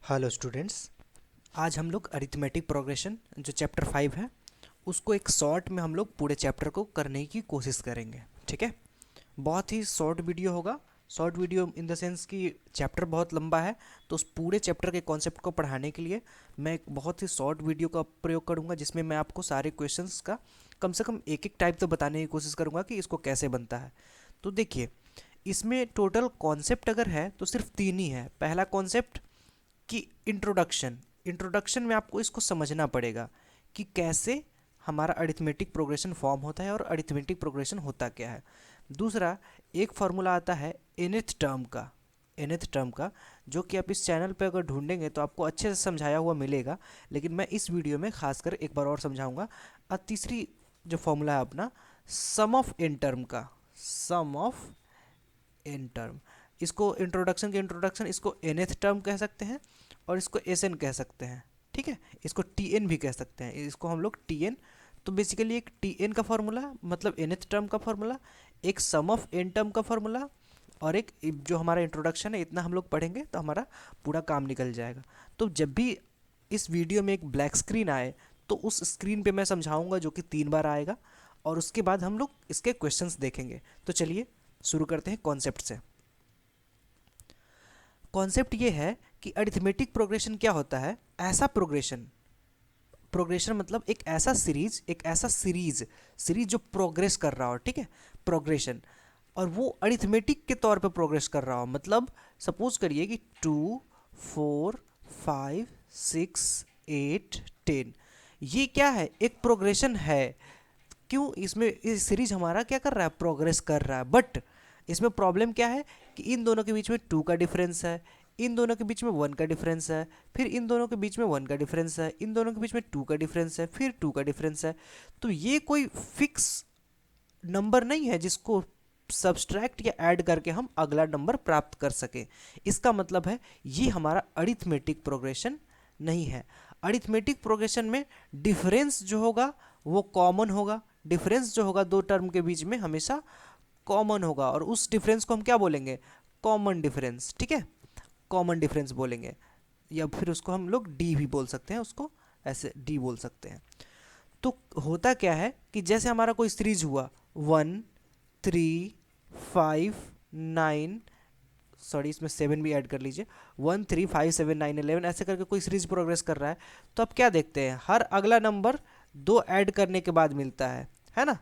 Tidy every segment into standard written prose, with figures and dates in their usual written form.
Hello students. आज हम लोग अरिथमेटिक प्रोग्रेशन जो चैप्टर 5 है उसको एक शॉर्ट में हम लोग पूरे चैप्टर को करने की कोशिश करेंगे। ठीक है, बहुत ही शॉर्ट वीडियो होगा। Short video in the sense कि चैप्टर बहुत लंबा है, तो उस पूरे चैप्टर के कॉन्सेप्ट को पढ़ाने के लिए मैं एक बहुत ही शॉर्ट वीडियो का प्रयोग करूंगा, जिसमें मैं आपको सारे क्वेश्चंस का कम से कम एक एक टाइप तो बताने की कोशिश करूंगा कि इसको कैसे बनता है। तो देखिए, इसमें टोटल कॉन्सेप्ट अगर है तो सिर्फ 3 ही है। पहला कॉन्सेप्ट कि इंट्रोडक्शन में आपको इसको समझना पड़ेगा कि कैसे हमारा अरिथमेटिक प्रोग्रेशन फॉर्म होता है और अरिथमेटिक प्रोग्रेशन होता क्या है। दूसरा, एक फार्मूला आता है nth टर्म का जो कि आप इस चैनल पे अगर ढूंढेंगे तो आपको अच्छे से समझाया हुआ मिलेगा, लेकिन मैं इस वीडियो में खासकर एक बार और समझाऊंगा। और तीसरी जो फॉर्मूला है अपना सम ऑफ एन टर्म, इसको इंट्रोडक्शन के इंट्रोडक्शन इसको nth टर्म कह सकते हैं और इसको एस कह सकते हैं। ठीक है, इसको टी भी कह सकते हैं, इसको हम लोग टी। तो बेसिकली एक टी का फार्मूला मतलब nth टर्म का फार्मूला, एक सम ऑफ एन टर्म का फार्मूला, और एक जो हमारा इंट्रोडक्शन है, इतना हम लोग पढ़ेंगे तो हमारा पूरा काम निकल जाएगा। तो जब भी इस वीडियो में एक ब्लैक स्क्रीन आए तो उस स्क्रीन पे मैं समझाऊंगा, जो कि 3 बार आएगा, और उसके बाद हम लोग इसके क्वेश्चंस देखेंगे। तो चलिए शुरू करते हैं कॉन्सेप्ट से। कॉन्सेप्ट ये है कि अरिथमेटिक प्रोग्रेशन क्या होता है। ऐसा प्रोग्रेशन प्रोग्रेशन मतलब एक ऐसा सीरीज जो प्रोग्रेस कर रहा हो। ठीक है, प्रोग्रेशन, और वो अरिथमेटिक के तौर पे प्रोग्रेस कर रहा हो। मतलब सपोज करिए कि 2 4 5 6 8 10, ये क्या है, एक प्रोग्रेशन है। क्यों, इसमें इस सीरीज हमारा क्या कर रहा है, प्रोग्रेस कर रहा है। बट इसमें प्रॉब्लम क्या है कि इन दोनों के बीच में 2 का डिफरेंस है, इन दोनों के बीच में 1 का डिफरेंस है, फिर इन दोनों के बीच में 1 का डिफरेंस है, इन दोनों के बीच में 2 का डिफरेंस है, फिर 2 का डिफरेंस है। तो ये कोई फिक्स नंबर नहीं है जिसको सब्सट्रैक्ट या ऐड करके हम अगला नंबर प्राप्त कर सकें। इसका मतलब है ये हमारा अरिथमेटिक प्रोग्रेशन नहीं है। अरिथमेटिक प्रोग्रेशन में डिफरेंस जो होगा वो कॉमन होगा। डिफरेंस जो होगा दो टर्म के बीच में हमेशा कॉमन होगा, और उस डिफरेंस को हम क्या बोलेंगे, कॉमन डिफरेंस। ठीक है, कॉमन डिफरेंस बोलेंगे, या फिर उसको हम लोग डी भी बोल सकते हैं, उसको ऐसे डी बोल सकते हैं। तो होता क्या है कि जैसे हमारा कोई सीरीज हुआ 1 3 5 9, सॉरी इसमें 7 भी ऐड कर लीजिए, 1 3 5 7 9 11, ऐसे करके कोई सीरीज प्रोग्रेस कर रहा है। तो अब क्या देखते हैं, हर अगला नंबर 2 ऐड करने के बाद मिलता है ना।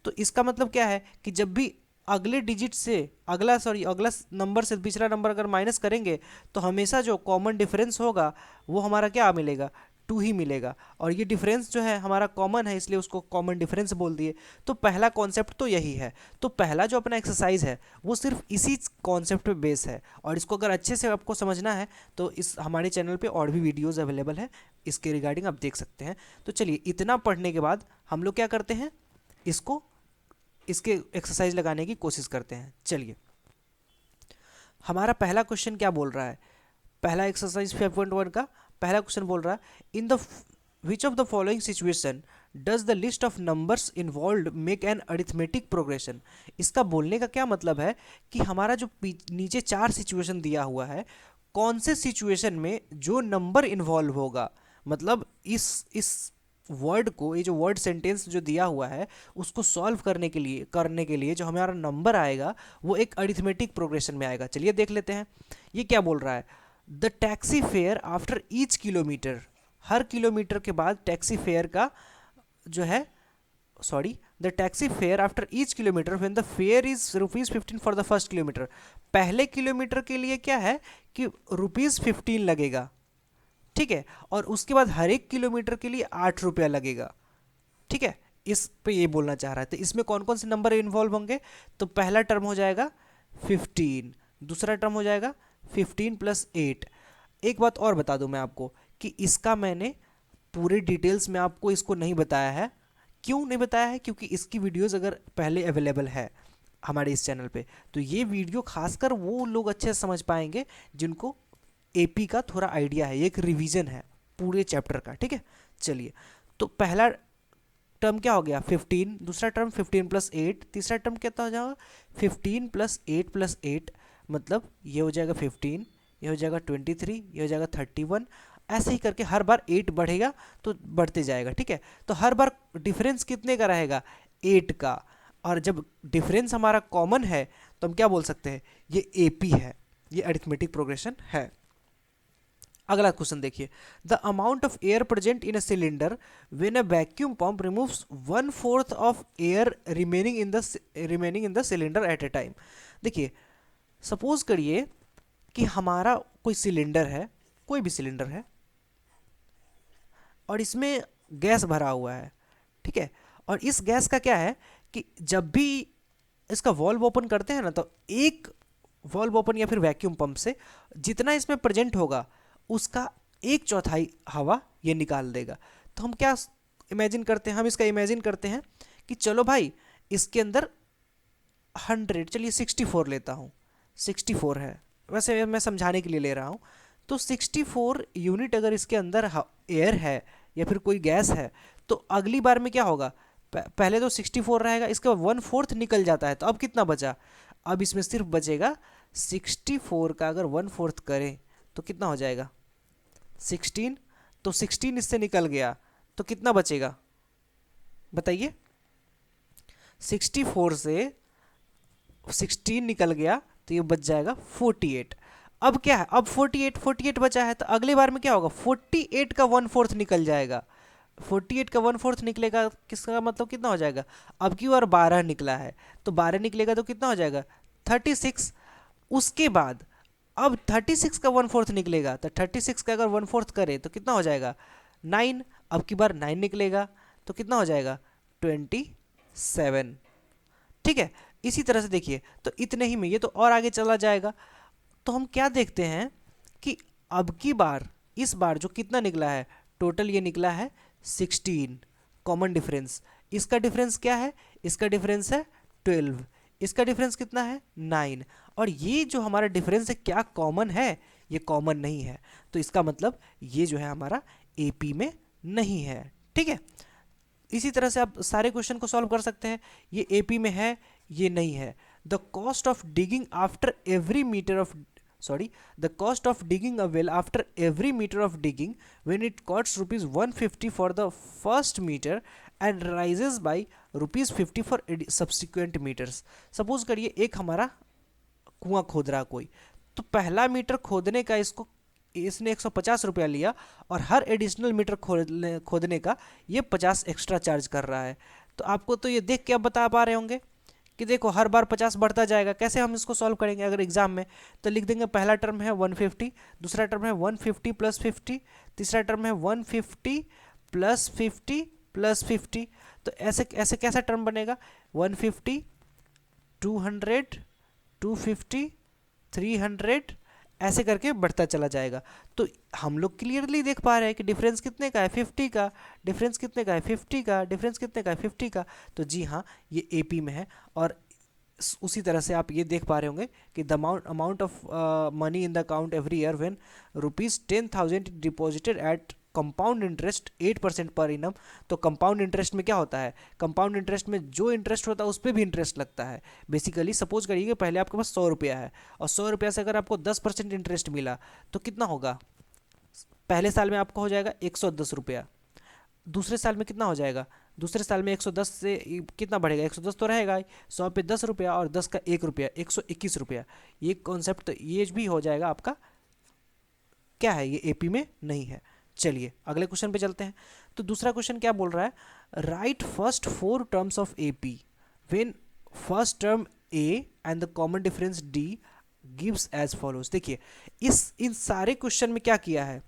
तो इसका मतलब क्या है कि जब भी अगले डिजिट से अगला नंबर से पिछला नंबर अगर माइनस करेंगे तो हमेशा जो कॉमन डिफरेंस होगा वो हमारा क्या मिलेगा, 2 ही मिलेगा। और ये डिफरेंस जो है हमारा कॉमन है, इसलिए उसको कॉमन डिफरेंस बोल दिए। तो पहला कॉन्सेप्ट तो यही है। तो पहला जो अपना एक्सरसाइज है वो सिर्फ इसी कॉन्सेप्ट पे बेस है, और इसको अगर अच्छे से आपको समझना है तो इस हमारे चैनल पे और भी वीडियोज़ अवेलेबल है, इसके रिगार्डिंग आप देख सकते हैं। तो चलिए, इतना पढ़ने के बाद हम लोग क्या करते हैं, इसके एक्सरसाइज लगाने की कोशिश करते हैं। चलिए, हमारा पहला क्वेश्चन क्या बोल रहा है, पहला एक्सरसाइज 5.1 का पहला क्वेश्चन बोल रहा है, in the which of the following situation does the list of numbers involve make an arithmetic progression. इसका बोलने का क्या मतलब है कि हमारा जो नीचे 4 सिचुएशन दिया हुआ है, कौन से सिचुएशन में जो नंबर इन्वॉल्व होगा, मतलब इस वर्ड को, ये जो वर्ड सेंटेंस जो दिया हुआ है उसको सॉल्व करने के लिए जो हमारा नंबर आएगा वो एक अरिथमेटिक प्रोग्रेशन में आएगा। चलिए देख लेते हैं ये क्या बोल रहा है। The taxi fare after each kilometre, her kilometre के बाद टैक्सी फेयर का जो है, sorry, the taxi fare after each kilometre when the fair is ₹15 for the first kilometre. पहले किलोमीटर के लिए क्या है कि ₹15 लगेगा। ठीक है, और उसके बाद हर एक किलोमीटर के लिए 8 रुपया लगेगा। ठीक है, इस पे ये बोलना चाह रहा है। तो इसमें कौन कौन से नंबर इन्वॉल्व होंगे, तो पहला टर्म हो जाएगा 15, दूसरा टर्म हो जाएगा 15 + 8। एक बात और बता दूं मैं आपको कि इसका मैंने पूरे डिटेल्स में आपको इसको नहीं बताया है। क्यों नहीं बताया है, क्योंकि इसकी वीडियोस अगर पहले अवेलेबल है हमारे इस चैनल पे, तो ये वीडियो खासकर वो लोग अच्छे से समझ पाएंगे जिनको एपी का थोड़ा आइडिया है। ये एक रिवीजन है पूरे चैप्टर का। ठीक है, चलिए, तो पहला टर्म क्या हो गया 15, दूसरा टर्म 15 + 8, तीसरा टर्म कितना हो जाएगा 15 + 8 + 8, मतलब ये हो जाएगा 15, ये हो जाएगा 23, ये हो जाएगा 31, ऐसे ही करके हर बार 8 बढ़ेगा तो बढ़ते जाएगा, ठीक है। तो हर बार डिफरेंस कितने का रहेगा, 8 का। और जब डिफरेंस हमारा कॉमन है तो हम क्या बोल सकते हैं, ये एपी है, ये अरिथमेटिक प्रोग्रेशन है। अगला क्वेश्चन देखिए, the amount of air present in a cylinder when a vacuum pump removes 1/4 of air remaining in the cylinder eight A time. देखिए सपोज करिए कि हमारा कोई सिलेंडर है, कोई भी सिलेंडर है, और इसमें गैस भरा हुआ है, ठीक है। और इस गैस का क्या है कि जब भी इसका वॉल्व ओपन करते हैं ना, तो एक वॉल्व ओपन या फिर वैक्यूम पंप से जितना इसमें प्रेजेंट होगा उसका 1/4 हवा ये निकाल देगा। तो हम क्या इमेजिन करते हैं, हम इसका इमेजिन करते हैं कि चलो भाई इसके अंदर 100, चलिए 64 लेता हूँ, 64 है, वैसे मैं समझाने के लिए ले रहा हूँ। तो 64 यूनिट अगर इसके अंदर एयर है या फिर कोई गैस है, तो अगली बार में क्या होगा, पहले तो 64 रहेगा, इसके बाद 1/4 निकल जाता है, तो अब कितना बचा, अब इसमें सिर्फ बचेगा 64 का अगर 1/4 करें तो कितना हो जाएगा 16। तो 16 इससे निकल गया तो कितना बचेगा बताइए, 64 से 16 निकल गया तो ये बच जाएगा 48। अब क्या है, अब 48 बचा है, तो अगली बार में क्या होगा, 48 का 1/4 निकल जाएगा। 48 का 1/4 निकलेगा, किसका मतलब कितना हो जाएगा, अब की बार 12 निकला है, तो 12 निकलेगा तो कितना हो जाएगा 36। उसके बाद अब 36 का 1/4 निकलेगा, तो 36 का अगर 1/4 करे तो कितना हो जाएगा 9। अब की बार 9 निकलेगा तो कितना हो जाएगा 27, ठीक है। इसी तरह से देखिए, तो इतने ही में ये तो और आगे चला जाएगा। तो हम क्या देखते हैं कि अब की बार, इस बार जो कितना निकला है, टोटल ये निकला है 16, कॉमन डिफरेंस। इसका डिफरेंस क्या है, इसका डिफरेंस है 12, इसका डिफरेंस कितना है 9। और ये जो हमारा डिफरेंस है क्या कॉमन है, ये कॉमन नहीं है, तो इसका मतलब ये जो है हमारा एपी में नहीं है, ठीक है। इसी तरह से आप सारे क्वेश्चन को सॉल्व कर सकते हैं, ये एपी में है, ये नहीं है। The cost of digging after every metre of the cost of digging a well after every meter of digging when it costs rupees 150 for the first meter and rises by rupees 50 for subsequent meters। Suppose करिए एक हमारा कुआं खोद रहा कोई, तो पहला metre खोदने का इसने 150 रुपया लिया, और हर एडिशनल मीटर खोदने का ये 50 एक्स्ट्रा चार्ज कर रहा है। तो आपको तो ये देख के आप बता पा रहे होंगे कि देखो हर बार 50 बढ़ता जाएगा। कैसे हम इसको सॉल्व करेंगे अगर एग्जाम में, तो लिख देंगे पहला टर्म है 150, दूसरा टर्म है 150 प्लस 50, तीसरा टर्म है 150 प्लस 50 प्लस 50। तो ऐसे ऐसे कैसा टर्म बनेगा, 150, 200, 250, 300, ऐसे करके बढ़ता चला जाएगा। तो हम लोग क्लियरली देख पा रहे हैं कि डिफरेंस कितने का है 50 का, डिफरेंस कितने का है 50 का, डिफरेंस कितने का है 50 का। तो जी हाँ, ये एपी में है। और उसी तरह से आप ये देख पा रहे होंगे कि the amount of money in the account every year when ₹10,000 deposited at compound interest 8% per enum. तो कंपाउंड इंटरेस्ट में क्या होता है, कंपाउंड इंटरेस्ट में जो इंटरेस्ट होता है उस पर भी इंटरेस्ट लगता है। बेसिकली सपोज करिए कि पहले आपके पास 100 रुपया है, और 100 रुपया से अगर आपको 10% इंटरेस्ट मिला तो कितना होगा, पहले साल में आपको हो जाएगा 110 रुपया, दूसरे साल में कितना हो जाएगा, दूसरे साल में 110 से कितना बढ़ेगा, 110 तो रहेगा ही, 100 पे 10 रुपया और 10 का 1 रुपया, 121 रुपया। ये कॉन्सेप्ट तो ये भी हो जाएगा आपका, क्या है ये एपी में नहीं है। चलिए अगले क्वेश्चन पे चलते हैं। तो दूसरा क्वेश्चन क्या बोल रहा है, write first 4 terms of AP when first term a and the common difference d gives as follows. देखिए इन सारे क्वेश्चन में क्या किया है,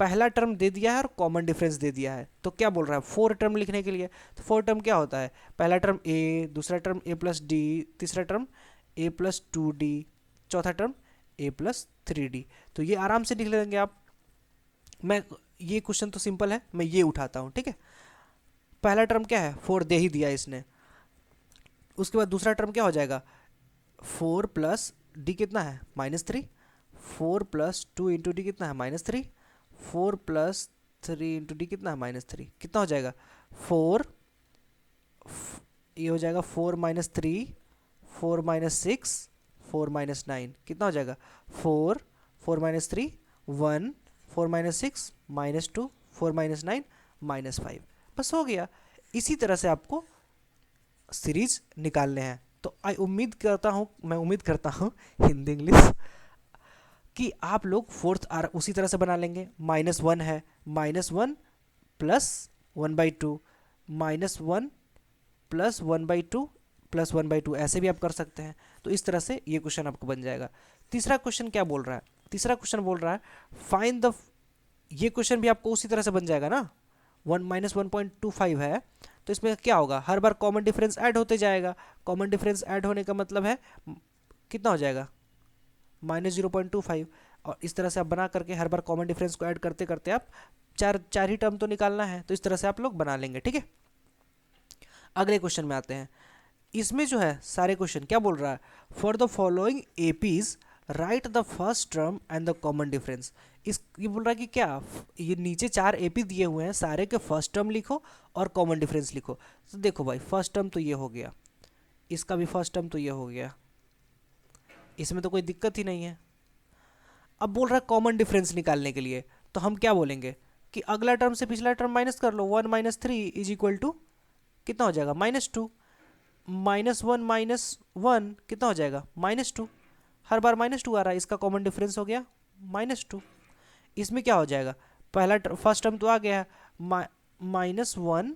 पहला टर्म दे दिया है और कॉमन डिफरेंस दे दिया है। तो क्या बोल रहा है 4 टर्म लिखने के लिए, तो 4 टर्म क्या होता है, पहला टर्म ए, दूसरा टर्म ए प्लस डी, तीसरा टर्म ए प्लस 2d, चौथा टर्म ए प्लस 3d। तो ये आराम से लिख लेंगे आप। मैं ये क्वेश्चन तो सिंपल है, मैं ये उठाता हूँ, ठीक है। पहला टर्म क्या है 4 दे ही दिया इसने, उसके बाद दूसरा टर्म क्या हो जाएगा 4 प्लस डी कितना है -3, 4 प्लस 2 इंटू डी कितना है -3, 4 प्लस 3 इंटू डी कितना है -3, कितना हो जाएगा 4, ये हो जाएगा 4 - 3, 4 - 6, 4 - 9, कितना हो जाएगा 4, 4 minus 3 1, 4 minus 6 minus 2, 4 minus 9 minus 5, बस हो गया। इसी तरह से आपको सीरीज निकालने हैं। तो मैं उम्मीद करता हूँ हिंदी इंग्लिश कि आप लोग फोर्थ आर उसी तरह से बना लेंगे। -1 है, -1 प्लस 1/2, -1 प्लस 1/2 प्लस 1/2, ऐसे भी आप कर सकते हैं। तो इस तरह से ये क्वेश्चन आपको बन जाएगा। तीसरा क्वेश्चन क्या बोल रहा है? तीसरा क्वेश्चन बोल रहा है फाइंड द, ये क्वेश्चन भी आपको उसी तरह से बन जाएगा ना, 1 -1.25 है, तो इसमें क्या होगा, हर बार कॉमन डिफरेंस ऐड होते जाएगा। कॉमन डिफरेंस ऐड होने का मतलब है कितना हो जाएगा, -0.25। और इस तरह से आप बना करके हर बार कॉमन डिफरेंस को ऐड करते करते आप चार ही टर्म तो निकालना है, तो इस तरह से आप लोग बना लेंगे, ठीक है। अगले क्वेश्चन में आते हैं। इसमें जो है सारे क्वेश्चन क्या बोल रहा है, for the following APs right the first term and the common difference. इस ये बोल रहा है कि क्या, ये नीचे 4 एपी दिए हुए हैं, सारे के फर्स्ट टर्म लिखो और कॉमन डिफरेंस लिखो। तो देखो भाई, फर्स्ट टर्म तो ये हो गया, इसका भी फर्स्ट टर्म तो ये हो गया, इसमें तो कोई दिक्कत ही नहीं है। अब बोल रहा है कॉमन डिफरेंस निकालने के लिए, तो हम क्या बोलेंगे कि अगला टर्म से पिछला टर्म माइनस कर लो। 1 - 3 इज इक्वल टू कितना हो जाएगा, -2। -1 - 1 कितना हो जाएगा, -2। हर बार -2 आ रहा है, इसका कॉमन डिफरेंस हो गया -2। इसमें क्या हो जाएगा, फर्स्ट टर्म तो आ गया है, -1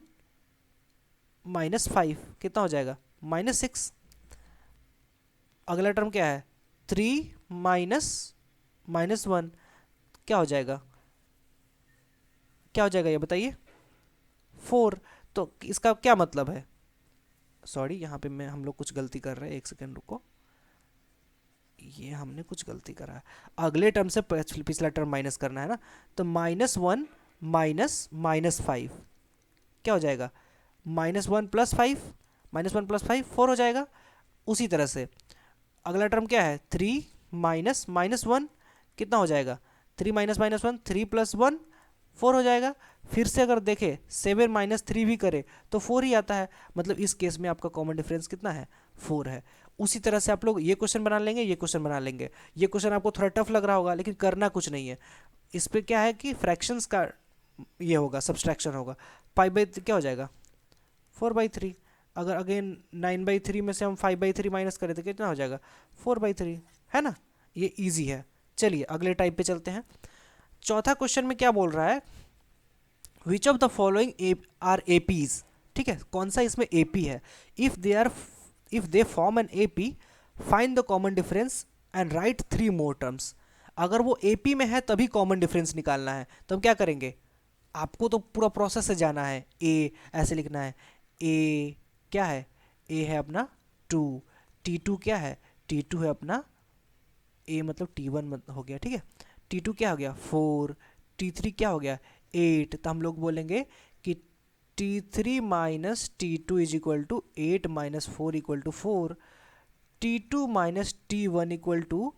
-5 कितना हो जाएगा, -6। अगला टर्म क्या है, 3 -1 क्या हो जाएगा, क्या हो जाएगा ये बताइए, 4। तो इसका क्या मतलब है, सॉरी यहाँ पे हम लोग कुछ गलती कर रहे हैं, एक सेकेंड रुको, ये हमने कुछ गलती करा है। अगले टर्म से पिछला टर्म माइनस करना है ना, तो -1 -5 क्या हो जाएगा, -1 + 5, -1 + 5 4 हो जाएगा। उसी तरह से अगला टर्म क्या है, 3 -1 कितना हो जाएगा, 3 - -1 3 + 1 4 हो जाएगा। फिर से अगर देखें 7 - 3 भी करे तो 4 ही आता है, मतलब इस केस में आपका कॉमन डिफरेंस कितना है, 4 है। उसी तरह से आप लोग ये क्वेश्चन बना लेंगे, ये क्वेश्चन बना लेंगे। ये क्वेश्चन आपको थोड़ा टफ लग रहा होगा, लेकिन करना कुछ नहीं है। इस पे क्या है कि फ्रैक्शंस का ये होगा, सब्सट्रैक्शन होगा। 5/3 क्या हो जाएगा, 4/3। अगर अगेन 9/3 में से हम 5/3 माइनस करें तो कितना हो जाएगा, 4/3, है ना। ये इजी है। चलिए अगले टाइप पे चलते हैं। चौथा क्वेश्चन में क्या बोल रहा है, which of the following are APs, ठीक है, कौन सा इसमें एपी है। If they form an AP find the common difference and write 3 more terms. अगर वो एपी में है तभी कॉमन डिफरेंस निकालना है, तो हम क्या करेंगे, आपको तो पूरा प्रोसेस से जाना है। ए ऐसे लिखना है, ए क्या है, ए है अपना 2, T2 क्या है, T2 है अपना, ए मतलब T1 हो गया, ठीक है। T2 क्या हो गया 4, T3 क्या हो गया 8। तो हम लोग बोलेंगे कि T3 - T2 is equal to 8 - 4 equal to 4। T2 - T1 equal to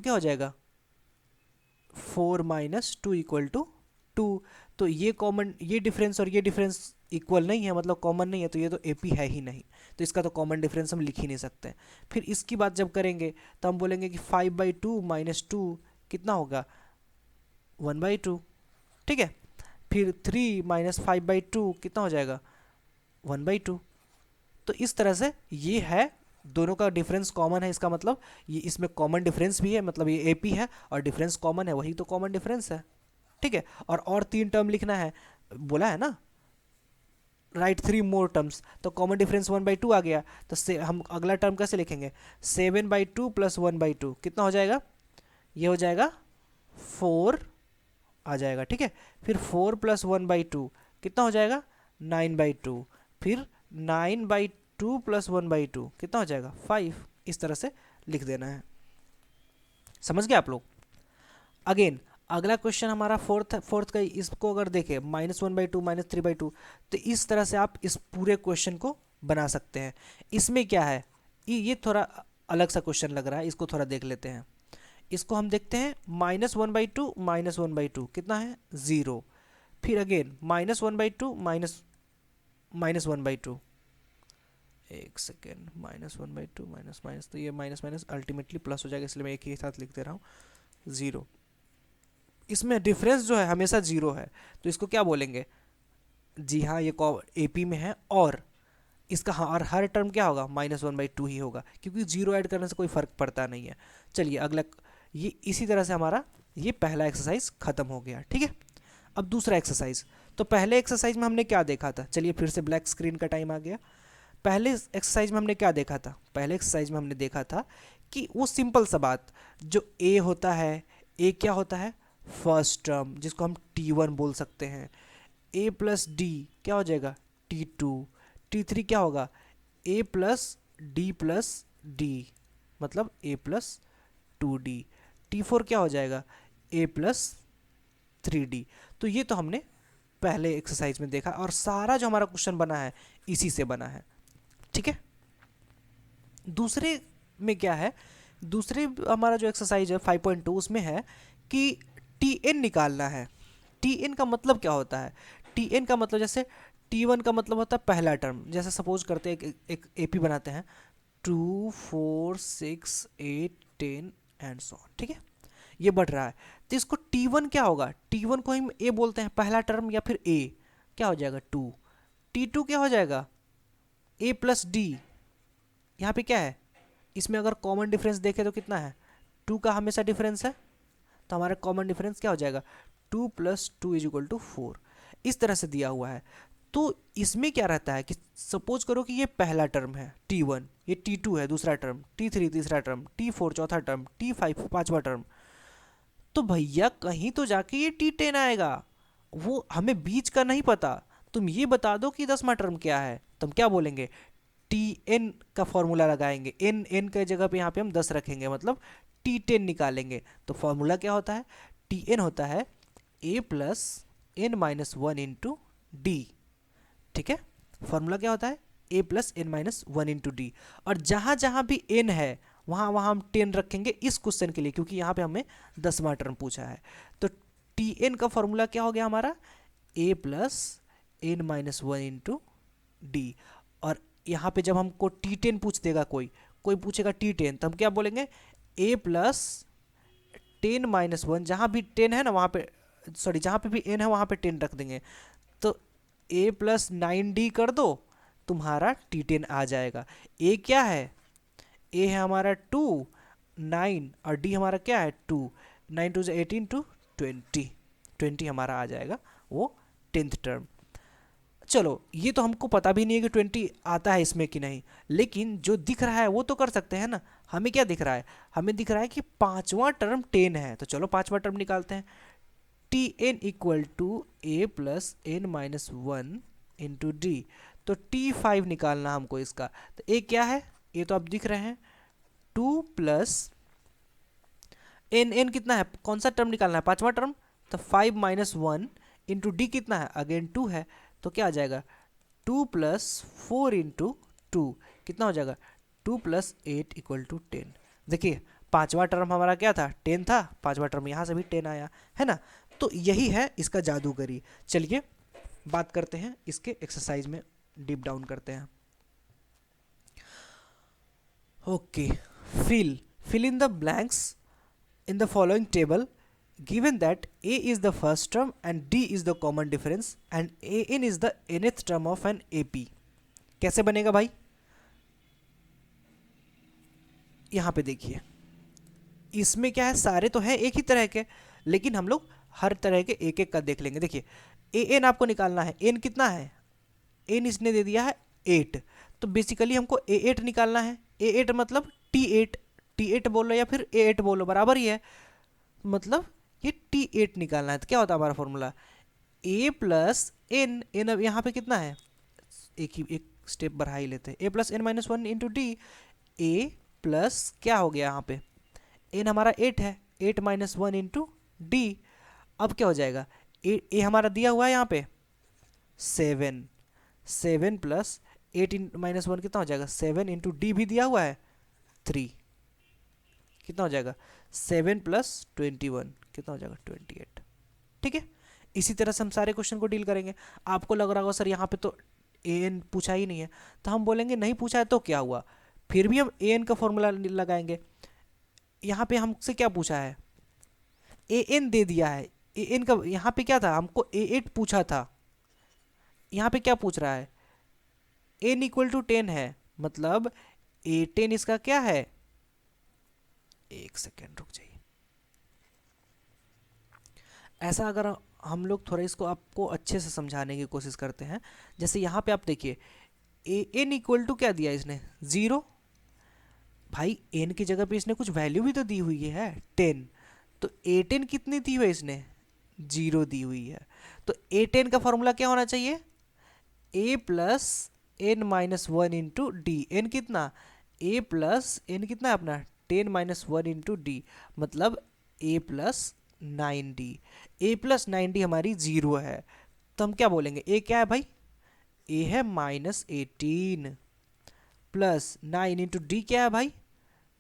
क्या हो जाएगा, 4 - 2 इक्वल टू 2। तो ये कॉमन, ये डिफरेंस और ये डिफरेंस इक्वल नहीं है, मतलब कॉमन नहीं है, तो ये तो एपी है ही नहीं, तो इसका तो कॉमन डिफरेंस हम लिख ही नहीं सकते। फिर इसकी बात जब करेंगे तो हम बोलेंगे कि 5/2 - 2 कितना होगा, 1/2, ठीक है। फिर 3 - 5/2 कितना हो जाएगा, 1/2। तो इस तरह से ये है, दोनों का डिफरेंस कॉमन है, इसका मतलब ये इसमें कॉमन डिफरेंस भी है, मतलब ये एपी है और डिफरेंस कॉमन है, वही तो कॉमन डिफरेंस है, ठीक है। और 3 टर्म लिखना है, बोला है ना, राइट 3 मोर टर्म्स, तो कॉमन डिफरेंस 1/2 आ गया। तो से हम अगला टर्म कैसे लिखेंगे, 7/2 + 1/2 कितना हो जाएगा, ये हो जाएगा 4 आ जाएगा, ठीक है। फिर 4 + 1/2 कितना हो जाएगा, 9/2। फिर 9/2 + 1/2 कितना हो जाएगा, 5। इस तरह से लिख देना है, समझ गए आप लोग। अगेन अगला क्वेश्चन हमारा फोर्थ का, इसको अगर देखें -1/2 -3/2, तो इस तरह से आप इस पूरे क्वेश्चन को बना सकते हैं। इसमें क्या है, ये थोड़ा अलग सा क्वेश्चन लग रहा है, इसको थोड़ा देख लेते हैं। इसको हम देखते हैं, -1/2 -1/2 कितना है, 0। फिर अगेन -1/2 -1/2, एक सेकेंड, -1/2 माइनस माइनस, तो ये माइनस माइनस अल्टीमेटली प्लस हो जाएगा, इसलिए मैं एक ही साथ लिख दे रहा हूँ। ज़ीरो। इसमें डिफरेंस जो है हमेशा ज़ीरो है, तो इसको क्या बोलेंगे? जी हाँ, ये AP में है, और इसका हर टर्म क्या होगा? -1/2 ही होगा, क्योंकि जीरो ऐड करने से कोई फर्क पड़ता नहीं है। चलिए अगला, ये इसी तरह से हमारा ये पहला एक्सरसाइज खत्म हो गया। ठीक है, अब दूसरा एक्सरसाइज। तो पहले एक्सरसाइज में हमने क्या देखा था? चलिए फिर से ब्लैक स्क्रीन का टाइम आ गया। पहले एक्सरसाइज में हमने क्या देखा था? पहले एक्सरसाइज में हमने देखा था कि वो सिंपल सा बात, जो ए होता है, ए क्या होता है? फर्स्ट टर्म, जिसको हम T1 बोल सकते हैं। ए प्लस डी क्या हो जाएगा? T2। T3 क्या होगा? ए प्लस डी प्लस डी, मतलब ए प्लस 2D। T4 क्या हो जाएगा? A plus 3D। तो ये तो हमने पहले एक्सरसाइज में देखा, और सारा जो हमारा क्वेश्चन बना है इसी से बना है। ठीक है, दूसरे में क्या है? दूसरे हमारा जो एक्सरसाइज है 5.2, उसमें है कि Tn निकालना है। Tn का मतलब क्या होता है? Tn का मतलब, जैसे T1 का मतलब होता है पहला टर्म। जैसे सपोज करते हैं एक AP बनाते हैं, 2 4 6 8 10 एंड सो ऑन। ठीक है, ये बढ़ रहा है, तो इसको T1 क्या होगा? T1 को हम A बोलते हैं, पहला टर्म, या फिर A क्या हो जाएगा? 2। T2 क्या हो जाएगा? A plus D. यहाँ पे क्या है? इसमें अगर कॉमन डिफरेंस देखें तो कितना है? 2 का हमेशा डिफरेंस है, तो हमारा कॉमन डिफरेंस क्या हो जाएगा? 2 + 2 = 4। इस तरह से दिया हुआ है। तो इसमें क्या रहता है कि सपोज करो कि ये पहला टर्म है T1, ये T2 है दूसरा टर्म, T3 तीसरा टर्म, T4 चौथा टर्म, T5 पांचवा टर्म। तो भैया कहीं तो जाके ये T10 आएगा, वो हमें बीच का नहीं पता। तुम ये बता दो कि 10वां टर्म क्या है, तुम क्या बोलेंगे? Tn का फॉर्मूला लगाएंगे, n के जगह पे यहाँ पे हम 10 रखेंगे, मतलब T10 निकालेंगे। तो फॉर्मूला क्या होता है? Tn होता है a plus n-1 into D. ठीक है, फॉर्मूला क्या होता है? a plus n-1 into D. और जहाँ जहाँ भी n है वहाँ वहाँ हम 10 रखेंगे इस क्वेश्चन के लिए, क्योंकि यहाँ पे हमें 10वां टर्म पूछा है। तो Tn का फॉर्मूला क्या हो गया हमारा? a plus n-1 into D. और यहाँ पे जब हमको T10 पूछ देगा, कोई पूछेगा T10, तो हम क्या बोलेंगे? a प्लस 10-1, जहाँ भी 10 है ना वहाँ पे, सॉरी जहाँ पे भी n है वहाँ पे 10 रख देंगे। तो a प्लस 9D कर दो, तुम्हारा T10 आ जाएगा। a क्या है? a है हमारा 2, 9, और d हमारा क्या है? 2। 9 2 18 2 20, 20 हमारा आ जाएगा वो 10th टर्म। चलो ये तो हमको पता भी नहीं है कि 20 आता है इसमें कि नहीं, लेकिन जो दिख रहा है वो तो कर सकते हैं ना। हमें क्या दिख रहा है? हमें दिख रहा है कि पांचवा टर्म 10 है, तो चलो पांचवा टर्म निकालते हैं। Tn = a plus n-1 into D. तो T5 निकालना हमको इसका। तो a क्या है? ये तो आप दिख रहे हैं, 2 प्लस n कितना है? कौन सा टर्म निकालना है? पांचवा टर्म। तो 5 - 1 इंटू डी कितना है? अगेन 2 है, तो क्या आ जाएगा? 2 + 4 इंटू 2 कितना हो जाएगा? 2 + 8 = 10। देखिए पांचवा टर्म हमारा क्या था? 10 था, पांचवा टर्म यहाँ से भी 10 आया है ना। तो यही है इसका जादूगरी। चलिए बात करते हैं इसके एक्सरसाइज में, डीप डाउन करते हैं। Okay, fill in the blanks in the following table, given that a is the first term and d is the common difference and an is the nth term of an AP। कैसे बनेगा भाई? यहाँ पे देखिए, इसमें क्या है? सारे तो हैं एक ही तरह के, लेकिन हम लोग हर तरह के एक एक का देख लेंगे। देखिए an आपको निकालना है, n कितना है? n इसने दे दिया है 8, तो बेसिकली हमको a8 निकालना है। a8 मतलब T8 बोलो या फिर a8 बोलो, बराबर ही है, मतलब ये T8 निकालना है। तो क्या होता है हमारा फॉर्मूला? a प्लस n अब यहाँ पे कितना है? एक स्टेप बढ़ा ही लेते हैं, a plus n-1 into D. a plus क्या हो गया यहाँ पे? n हमारा 8 है, 8 - 1 इंटू डी। अब क्या हो जाएगा? a हमारा दिया हुआ है यहाँ पे 7 प्लस 8 - 1 कितना हो जाएगा? 7 इंटू डी भी दिया हुआ है 3, कितना हो जाएगा? 7 + 21 कितना हो जाएगा? 28। ठीक है, इसी तरह से हम सारे क्वेश्चन को डील करेंगे। आपको लग रहा होगा सर यहाँ पे तो an पूछा ही नहीं है, तो हम बोलेंगे नहीं पूछा है तो क्या हुआ, फिर भी हम an का फॉर्मूला लगाएंगे। यहाँ पे हमसे क्या पूछा है? ए एन दे दिया है, ए एन का यहाँ पे क्या था, हमको ए एट पूछा था, यहाँ पे क्या पूछ रहा है, एन इक्वल टू 10 है, मतलब ए 10 इसका क्या है, एक सेकेंड रुक जाइए। ऐसा अगर हम लोग थोड़ा इसको आपको अच्छे से समझाने की कोशिश करते हैं, जैसे यहाँ पे आप देखिए ए एन इक्वल टू क्या दिया इसने, 0। भाई एन की जगह पे इसने कुछ वैल्यू भी तो दी हुई है 10, तो ए 10 कितनी दी हुई है इसने, 0 दी हुई है। तो ए 10 का फॉर्मूला क्या होना चाहिए, A plus N minus one into D. N कितना, ए प्लस एन कितना है अपना 10 माइनस वन इंटू डी, मतलब ए प्लस 9d। ए प्लस 9d हमारी 0 है, तो हम क्या बोलेंगे, ए क्या है भाई, ए है -18 प्लस 9 इंटू डी क्या है भाई,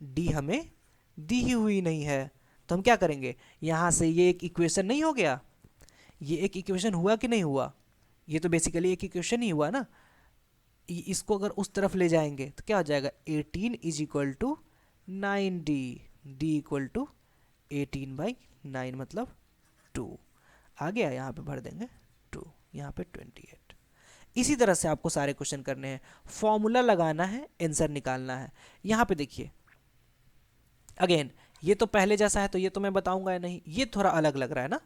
डी हमें दी ही हुई नहीं है। तो हम क्या करेंगे, यहाँ से ये एक इक्वेशन नहीं हो गया, ये एक इक्वेशन हुआ कि नहीं हुआ, ये तो बेसिकली एक इक्वेशन ही हुआ ना। इसको अगर उस तरफ ले जाएंगे तो क्या हो जाएगा, 18 is equal to 9d, d equal to 18/9 मतलब 2 आ गया, यहाँ पे भर देंगे 2, यहाँ पे 28। इसी तरह से आपको सारे क्वेश्चन करने हैं, फॉर्मूला लगाना है, आंसर निकालना है। यहाँ पे देखिए अगेन ये तो पहले जैसा है, तो ये तो मैं बताऊंगा या नहीं, ये थोड़ा अलग लग रहा है ना,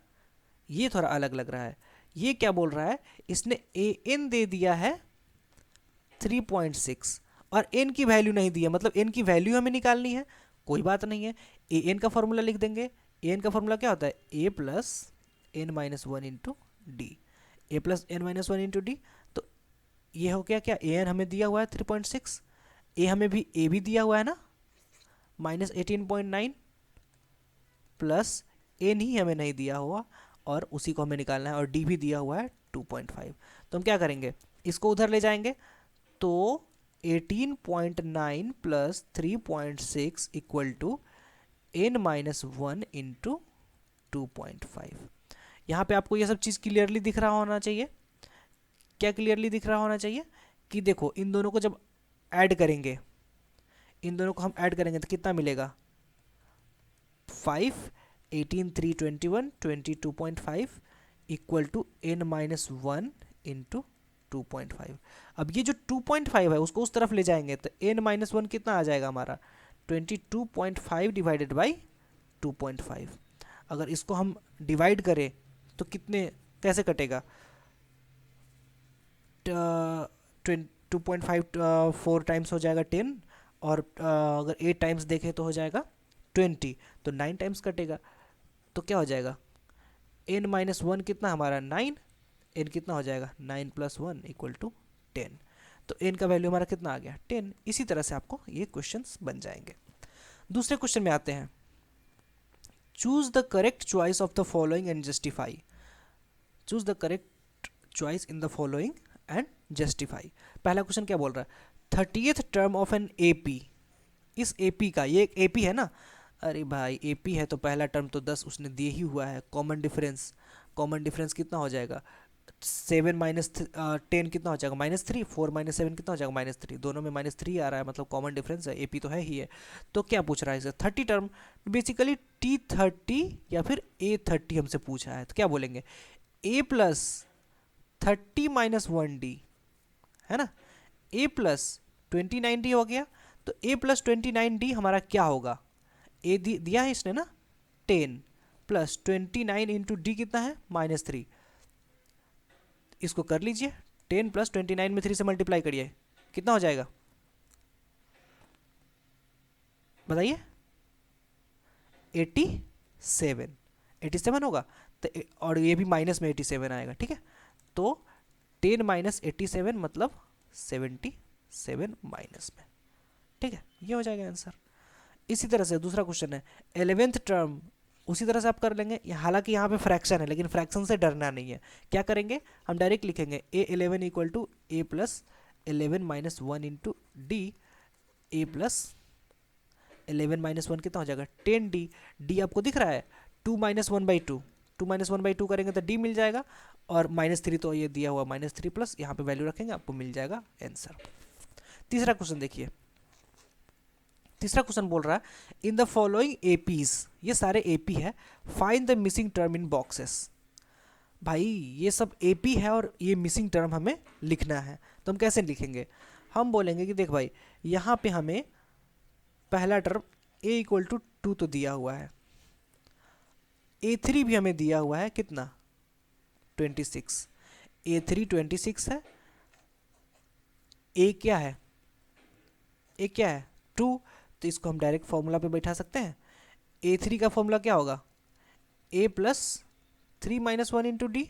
ये थोड़ा अलग लग रहा है। ये क्या बोल रहा है, इसने ए एन दे दिया है 3.6 और एन की वैल्यू नहीं दी है, मतलब एन की वैल्यू हमें निकालनी है। कोई बात नहीं है, ए एन का फॉर्मूला लिख देंगे। ए एन का फॉर्मूला क्या होता है, A plus N minus one into D, A plus N minus one into D. तो ये हो गया क्या, ए एन हमें दिया हुआ है 3.6, ए हमें भी ए भी दिया हुआ है ना -18.9, प्लस एन ही हमें नहीं दिया हुआ और उसी को हमें निकालना है, और डी भी दिया हुआ है 2.5। तो हम क्या करेंगे, इसको उधर ले जाएंगे, तो 18.9 plus 3.6 equal to n minus one into 2.5। यहाँ पे आपको ये सब चीज़ क्लियरली दिख रहा होना चाहिए। क्या क्लियरली दिख रहा होना चाहिए कि देखो इन दोनों को जब ऐड करेंगे, इन दोनों को हम ऐड करेंगे तो कितना मिलेगा, 5, 18, 3, 21, 22.5 equal to n minus one into 2.5। अब ये जो 2.5 है उसको उस तरफ ले जाएंगे तो n माइनस वन कितना आ जाएगा हमारा, 22.5 डिवाइडेड बाई 2.5। अगर इसको हम डिवाइड करें तो कितने, कैसे कटेगा, 2.5 4 टाइम्स हो जाएगा 10, और अगर 8 टाइम्स देखें तो हो जाएगा 20, तो 9 टाइम्स कटेगा। तो क्या हो जाएगा, n माइनस वन कितना हमारा 9, n कितना हो जाएगा 9 प्लस 1 इक्वल टू 10। तो n का वैल्यू हमारा कितना आ गया 10। इसी तरह से आपको ये क्वेश्चंस बन जाएंगे। दूसरे क्वेश्चन में आते हैं, choose the correct choice of the following and justify. Choose the correct choice in the following and justify. पहला क्वेश्चन क्या बोल रहा है, 30th term of an AP. इस एपी का, ये एक एपी है ना, अरे भाई एपी है तो पहला टर्म तो 10 उसने दिए ही हुआ है। कॉमन डिफरेंस, कॉमन डिफरेंस कितना हो जाएगा, 7 माइनस 10 कितना हो जाएगा -3, 4 माइनस 7 कितना हो जाएगा -3, दोनों में -3 आ रहा है, मतलब कॉमन डिफरेंस है, एपी तो है ही है। तो क्या पूछ रहा है इसे, 30 टर्म, बेसिकली T30 या फिर A30 हमसे पूछा है। तो क्या बोलेंगे, A प्लस 30 माइनस 1D है ना, A प्लस 29D हो गया। तो A प्लस 29D हमारा क्या होगा, A दिया है इसने ना 10 प्लस 29 इंटू डी कितना है -3। इसको कर लीजिए, 10 प्लस 29 में 3 से मल्टीप्लाई करिए, कितना हो जाएगा बताइए, 87, 87 होगा। तो और ये भी माइनस में 87 आएगा, ठीक है। तो 10 माइनस 87 मतलब 77 माइनस में, ठीक है, ये हो जाएगा आंसर। इसी तरह से दूसरा क्वेश्चन है, 11th टर्म, उसी तरह से आप कर लेंगे। हालांकि यहाँ पे फ्रैक्शन है, लेकिन फ्रैक्शन से डरना नहीं है। क्या करेंगे, हम डायरेक्ट लिखेंगे A11 equal to A plus 11 minus one into D, A plus 11 minus one कितना हो जाएगा 10D। डी आपको दिख रहा है 2 माइनस 1/2, 2 माइनस 1/2 करेंगे तो डी मिल जाएगा, और -3 तो ये दिया हुआ -3 प्लस यहाँ पे वैल्यू रखेंगे, आपको मिल जाएगा आंसर। तीसरा क्वेश्चन देखिए, तीसरा क्वेश्चन बोल रहा है इन द फॉलोइंग एपीज, ये सारे एपी है, find the missing term in boxes. भाई ये सब एपी है और ये मिसिंग टर्म हमें लिखना है, तो हम कैसे लिखेंगे? हम बोलेंगे कि देख भाई यहाँ पे हमें पहला टर्म ए इक्वल टू 2 तो दिया हुआ है, A3 भी हमें दिया हुआ है कितना 26, A3 26 है, ए क्या है, ए क्या है 2, तो इसको हम डायरेक्ट फॉर्मूला पे बैठा सकते हैं। A3 का फॉर्मूला क्या होगा, A plus 3 minus 1 into D.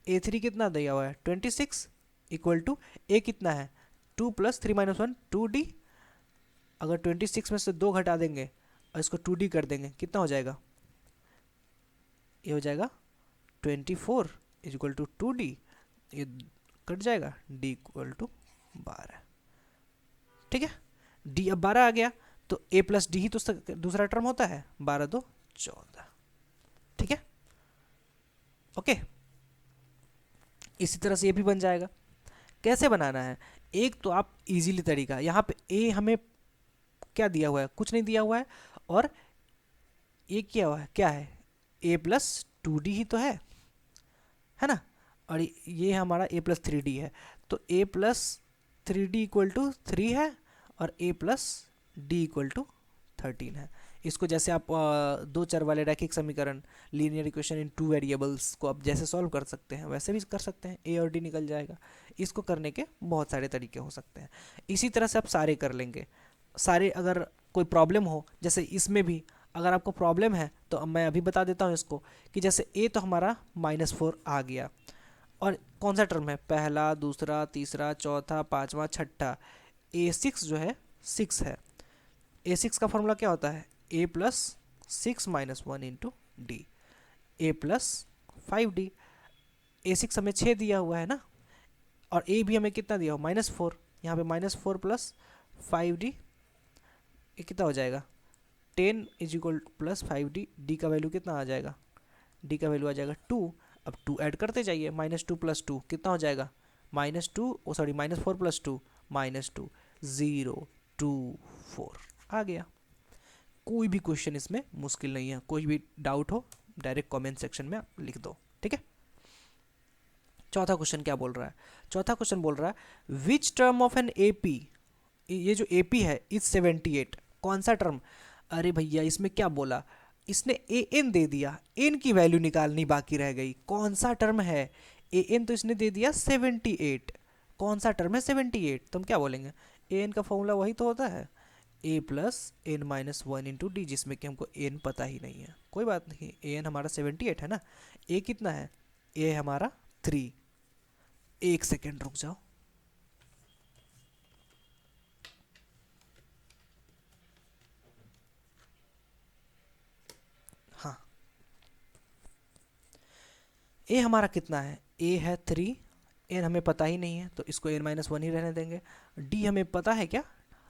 A3 कितना दिया हुआ है 26 इक्वल टू ए कितना है 2 प्लस 3 माइनस 1 2D। अगर 26 में से 2 घटा देंगे और इसको 2D कर देंगे कितना हो जाएगा, ये हो जाएगा 24 इक्वल टू 2D, ये कट जाएगा, D इक्वल टू 12। ठीक है, D अब 12 आ गया तो A प्लस डी ही तो दूसरा टर्म होता है, 12 2 14। ठीक है, ओके। इसी तरह से ये भी बन जाएगा। कैसे बनाना है, एक तो आप इजीली तरीका, यहाँ पे A हमें क्या दिया हुआ है, कुछ नहीं दिया हुआ है, और ये क्या हुआ है, क्या है A प्लस 2D ही तो है ना, और ये हमारा A प्लस 3D है, तो A plus 3D equal to 3 है और A plus d equal to 13 है। इसको जैसे आप दो चर वाले रैखिक समीकरण, लीनियर इक्वेशन इन 2 वेरिएबल्स को आप जैसे सॉल्व कर सकते हैं वैसे भी कर सकते हैं, A और D निकल जाएगा। इसको करने के बहुत सारे तरीके हो सकते हैं, इसी तरह से आप सारे कर लेंगे। सारे अगर कोई प्रॉब्लम हो, जैसे इसमें भी अगर आपको प्रॉब्लम है तो अब मैं अभी बता देता हूँ इसको, कि जैसे A तो हमारा -4 आ गया, और कौन सा टर्म है, पहला दूसरा तीसरा चौथा पाँचवा छठा, A6 जो है 6 है। A6 का फॉर्मूला क्या होता है, A plus 6 minus 1 into D, A plus 5D। A6 हमें 6 दिया हुआ है ना, और A भी हमें कितना दिया हुआ -4, यहाँ पे -4 प्लस 5D, ये कितना हो जाएगा 10 is equal plus 5D। D का वैल्यू कितना आ जाएगा, D का वैल्यू आ जाएगा 2। अब 2 ऐड करते जाइए, -2 प्लस 2 कितना हो जाएगा, -4 प्लस 2 -2, 0 2 4 आ गया। कोई भी क्वेश्चन इसमें मुश्किल नहीं है, कोई भी डाउट हो डायरेक्ट कमेंट सेक्शन में आप लिख दो, ठीक है। चौथा क्वेश्चन क्या बोल रहा है, चौथा क्वेश्चन बोल रहा है which term of an AP, ये जो एपी है इज 78, कौन सा टर्म, अरे भैया इसमें क्या बोला, इसने ए एन दे दिया, एन की वैल्यू निकालनी बाकी रह गई, कौन सा टर्म है, ए एन तो इसने दे दिया 78, कौन सा टर्म है 78, तो हम क्या बोलेंगे, ए एन का फॉर्मूला वही तो होता है A plus N minus 1 into D, जिसमें कि हमको एन पता ही नहीं है, कोई बात नहीं, ए एन हमारा 78 है ना, ए कितना है, ए हमारा 3। एक सेकेंड रुक जाओ, हाँ ए हमारा कितना है, ए है 3, एन हमें पता ही नहीं है तो इसको एन माइनस 1 ही रहने देंगे। डी हमें पता है क्या,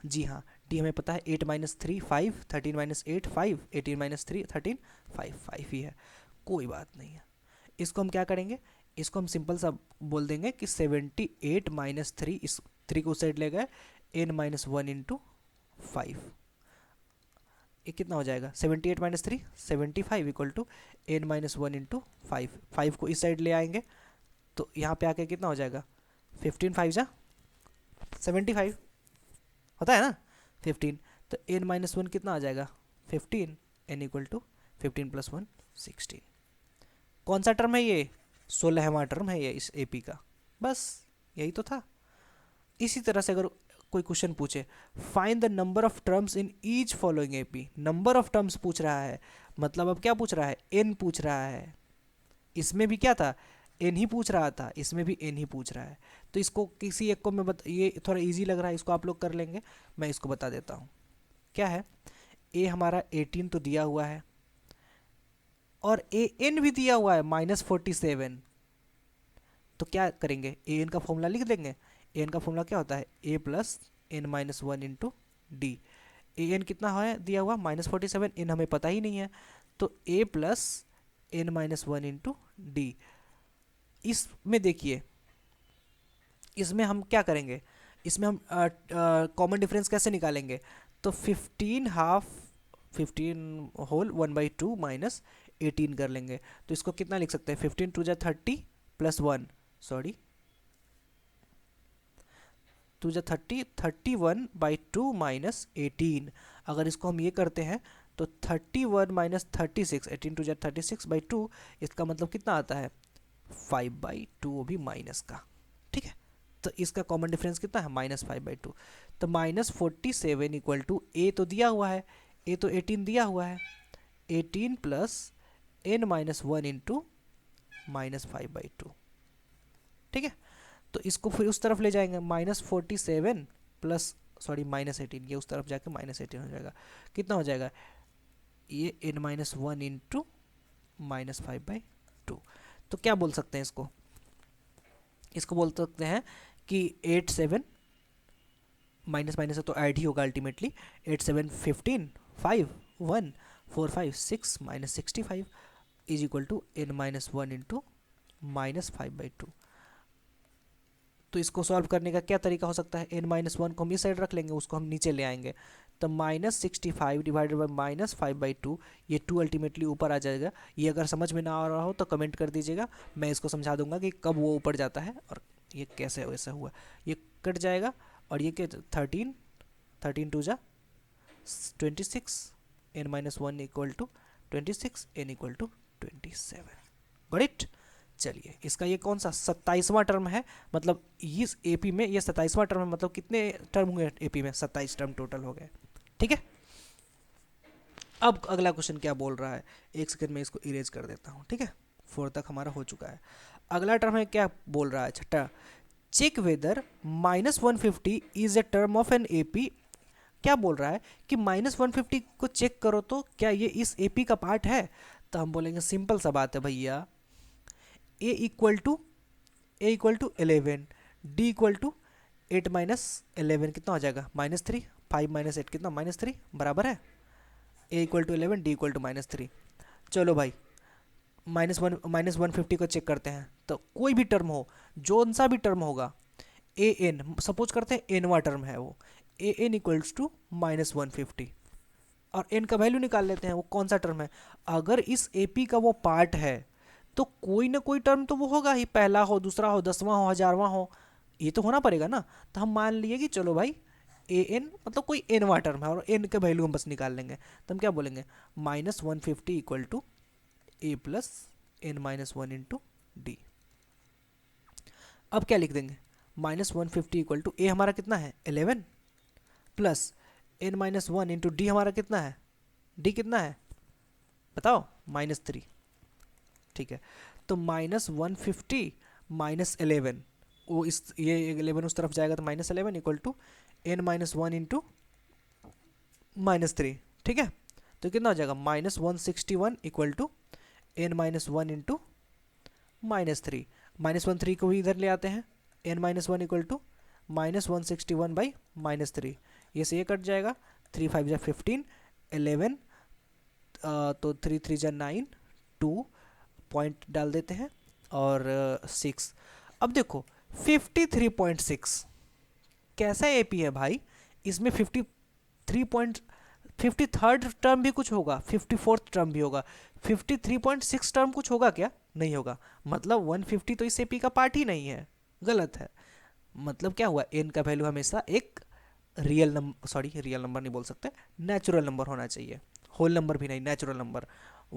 जी हाँ डी हमें पता है 8 माइनस 3 5, 13 माइनस 8 5, 18 माइनस 3 13 5 5 ही है, कोई बात नहीं है। इसको हम क्या करेंगे, इसको हम सिंपल सा बोल देंगे कि 78 माइनस 3, इस 3 को उस साइड ले गए, एन माइनस 1 इंटू 5, ये कितना हो जाएगा 78 minus 3 75 equal to n minus 1 into 5, 5 को इस साइड ले आएंगे तो यहाँ पे आके कितना हो जाएगा 15 5 जा 75 होता है ना 15, तो एन माइनस 1 कितना आ जाएगा 15, एन इक्वल टू 15 प्लस 1 16। कौन सा टर्म है ये, 16वां टर्म है ये इस एपी का, बस यही तो था। इसी तरह से अगर कोई क्वेश्चन पूछे find the number of terms in each following AP, number of terms पूछ रहा है, मतलब अब क्या पूछ रहा है, एन पूछ रहा है, इसमें भी क्या था एन ही पूछ रहा था, इसमें भी एन ही पूछ रहा है, तो इसको किसी एक को मैं ये थोड़ा इजी लग रहा है, इसको आप लोग कर लेंगे, मैं इसको बता देता हूँ क्या है। ए हमारा 18 तो दिया हुआ है और ए एन भी दिया हुआ है -47, तो क्या करेंगे, ए एन का फॉर्मूला लिख देंगे, ए एन का फॉर्मूला क्या होता है, A plus N minus 1 into D. A N कितना है दिया हुआ -47, एन हमें पता ही नहीं है, तो A plus N minus 1 into D. इसमें देखिए, इसमें हम क्या करेंगे, इसमें हम कॉमन डिफरेंस कैसे निकालेंगे, तो 15 हाफ 15 होल 1/2 माइनस 18 कर लेंगे, तो इसको कितना लिख सकते हैं, 15 टू जा 30 प्लस 1, सॉरी 2 जा 30, 31/2 माइनस 18। अगर इसको हम ये करते हैं तो 31 माइनस 36, 18 टू जा 36/2, इसका मतलब कितना आता है 5/2, वो भी माइनस का, ठीक है। तो इसका कॉमन डिफरेंस कितना है -5/2। तो -47 इक्वल टू ए तो दिया हुआ है, ए तो 18 दिया हुआ है, 18 प्लस n-1 इंटू -5/2, ठीक है। तो इसको फिर उस तरफ ले जाएंगे, -47 प्लस सॉरी -18, ये उस तरफ जाके -18 हो जाएगा, कितना हो जाएगा ये n-1 इंटू -5/2। तो क्या बोल सकते हैं इसको, इसको बोल सकते हैं कि 8 7 माइनस माइनस है तो ऐड ही होगा ultimately, 8 7 15 5 1 4 5 6 -65 is equal to n-1 into -5/2। तो इसको सॉल्व करने का क्या तरीका हो सकता है, n-1 को हम इस साइड रख लेंगे, उसको हम नीचे ले आएंगे, तो -65 डिवाइडेड बाई -5/2, ये 2 अल्टीमेटली ऊपर आ जाएगा। ये अगर समझ में ना आ रहा हो तो कमेंट कर दीजिएगा, मैं इसको समझा दूंगा कि कब वो ऊपर जाता है और ये कैसे वैसा हुआ। ये कट जाएगा और ये क्या 13 टू जा 26, n-1 equal to 26, n equal to 27। Got it. चलिए इसका ये कौन सा 27वां टर्म है, मतलब इस एपी में ये 27वां टर्म है, मतलब कितने टर्म हुए एपी में, 27 टर्म टोटल हो गए, ठीक है। अब अगला क्वेश्चन क्या बोल रहा है, एक सेकंड में इसको इरेज कर देता हूँ, ठीक है। 4 तक हमारा हो चुका है। अगला टर्म है, क्या बोल रहा है, छठा, check whether -150 is a term of an AP. क्या बोल रहा है कि -150 को चेक करो तो क्या ये इस एपी का पार्ट है। तो हम बोलेंगे सिंपल सा बात है भैया, A equal to 11, D equal to 8 - 11 कितना हो जाएगा -3, 5 - 8 कितना -3 बराबर है, A equal to 11 D equal to -3। चलो भाई -150 को चेक करते हैं, तो कोई भी टर्म हो, जो सा भी टर्म होगा, ए एन सपोज करते हैं एनवा टर्म है वो, ए एन इक्वल्स टू -150 और एन का वैल्यू निकाल लेते हैं, वो कौन सा टर्म है। अगर इस एपी का वो पार्ट है तो कोई ना कोई टर्म तो वो होगा ही, पहला हो, दूसरा हो, 10वां हो, 1000वां हो, ये तो होना पड़ेगा ना। तो हम मान लिए कि चलो भाई ए एन मतलब कोई एनवा टर्म है और एन का वैल्यू हम बस निकाल लेंगे, तो हम क्या बोलेंगे -150 equal to A plus n-1 into d. अब क्या लिख देंगे, -150 इक्वल टू ए हमारा कितना है 11 प्लस n-1 इंटू डी हमारा कितना है, डी कितना है बताओ -3, ठीक है। तो -150 -11, वो इस ये 11 उस तरफ जाएगा तो -11 इक्वल टू n-1 इंटू -3, ठीक है। तो कितना हो जाएगा -161 इक्वल टू n-1 इंटू -3, -13 को भी इधर ले आते हैं, n-1 इक्वल टू -161/-3, ये से ये कट जाएगा, 3 5 जा 15, 11 तो 3 3 जा 9, 2 पॉइंट डाल देते हैं और 6। अब देखो 53.6 कैसा एपी है भाई, इसमें 53rd टर्म भी कुछ होगा, 54th टर्म भी होगा, 53.6 टर्म कुछ होगा क्या, नहीं होगा, मतलब 150 तो इस एपी का पार्ट ही नहीं है, गलत है। मतलब क्या हुआ, एन का वैल्यू हमेशा एक real number, sorry real number नहीं बोल सकते, नेचुरल नंबर होना चाहिए, होल नंबर भी नहीं, नेचुरल नंबर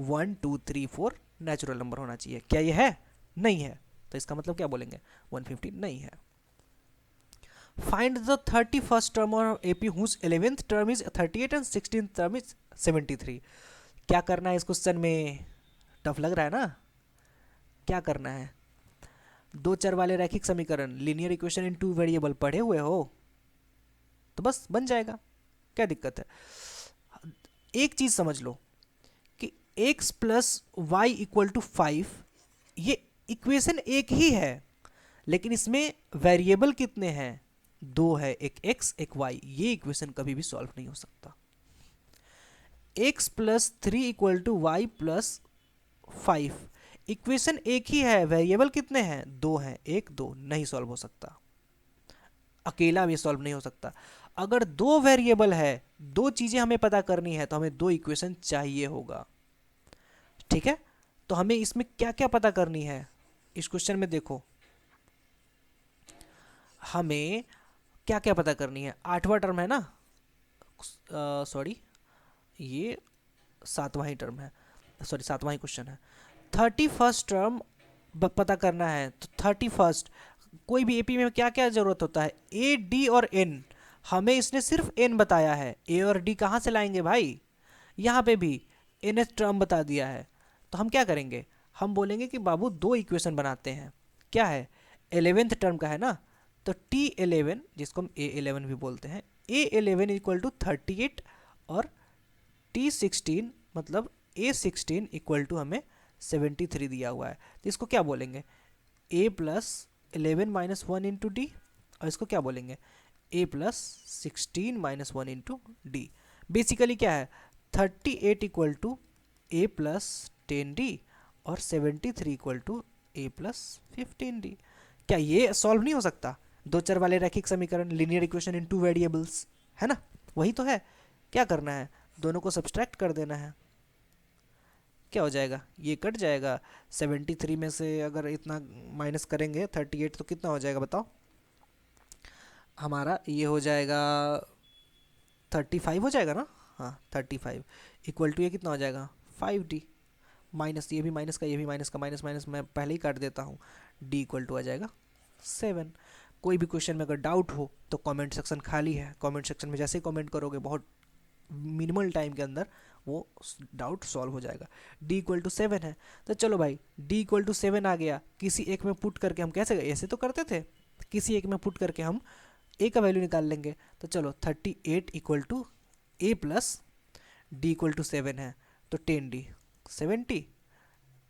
1 2 3 4 नेचुरल नंबर होना चाहिए। क्या ये है, नहीं है, तो इसका मतलब क्या बोलेंगे 150 नहीं है। Find the 31st term of AP whose 11th term is 38 and 16th term is 73। क्या करना है इस क्वेश्चन में, टफ लग रहा है ना, क्या करना है, दो चर वाले रैखिक समीकरण लीनियर इक्वेशन इन 2 वेरिएबल पढ़े हुए हो तो बस बन जाएगा, क्या दिक्कत है। एक चीज समझ लो कि x plus y equal to 5, ये इक्वेशन एक ही है, लेकिन इसमें वेरिएबल कितने हैं, 2 है, एक x एक y, ये इक्वेशन कभी भी सॉल्व नहीं हो सकता। x plus 3 equal to y plus 5, equation एक ही है, वेरिएबल कितने हैं, 2 हैं, 1 2, नहीं सॉल्व हो सकता, अकेला भी सॉल्व नहीं हो सकता। अगर दो वेरिएबल है, दो चीजें हमें पता करनी है, तो हमें दो इक्वेशन चाहिए होगा। ठीक है, तो हमें इसमें क्या क्या पता करनी है, इस क्वेश्चन में देखो हमें क्या क्या पता करनी है। आठवां टर्म है ना, सॉरी ये सातवां ही टर्म है, सॉरी सातवां ही क्वेश्चन है। 31st टर्म पता करना है, तो 31st कोई भी एपी में क्या क्या जरूरत होता है, ए डी और एन। हमें इसने सिर्फ एन बताया है, ए और डी कहाँ से लाएंगे भाई, यहाँ पे भी एन एस टर्म बता दिया है। तो हम क्या करेंगे, हम बोलेंगे कि बाबू दो इक्वेशन बनाते हैं। क्या है, 11th टर्म का है ना, तो T11 जिसको हम A11 भी बोलते हैं, A11 इक्वल टू 38 और T16 मतलब A16 इक्वल टू हमें 73 दिया हुआ है। तो इसको क्या बोलेंगे, A plus 11 minus 1 into D, और इसको क्या बोलेंगे A plus 16 minus 1 into D. Basically क्या है, 38 equal to A plus 10D और 73 equal to A plus 15D। क्या ये सॉल्व नहीं हो सकता, दो चर वाले रैखिक समीकरण, linear equation in two variables, है ना, वही तो है। क्या करना है, दोनों को सब्सट्रैक्ट कर देना है। क्या हो जाएगा, ये कट जाएगा। 73 में से अगर इतना माइनस करेंगे 38, तो कितना हो जाएगा बताओ, हमारा ये हो जाएगा 35 हो जाएगा ना, हाँ 35 इक्वल टू ये कितना हो जाएगा 5D, माइनस ये भी माइनस का, ये भी माइनस का, माइनस माइनस मैं पहले ही काट देता हूँ, D इक्वल टू आ जाएगा 7। कोई भी क्वेश्चन में अगर डाउट हो तो कमेंट सेक्शन खाली है, कमेंट सेक्शन में जैसे ही कमेंट करोगे बहुत मिनिमल टाइम के अंदर वो डाउट सॉल्व हो जाएगा। D इक्वल टू 7 है, तो चलो भाई D इक्वल टू 7 आ गया, किसी एक में पुट करके हम कैसे, ऐसे तो करते थे, किसी एक में पुट करके हम A का वैल्यू निकाल लेंगे। तो चलो 38 equal to A plus D equal to 7 है, तो 10D 70,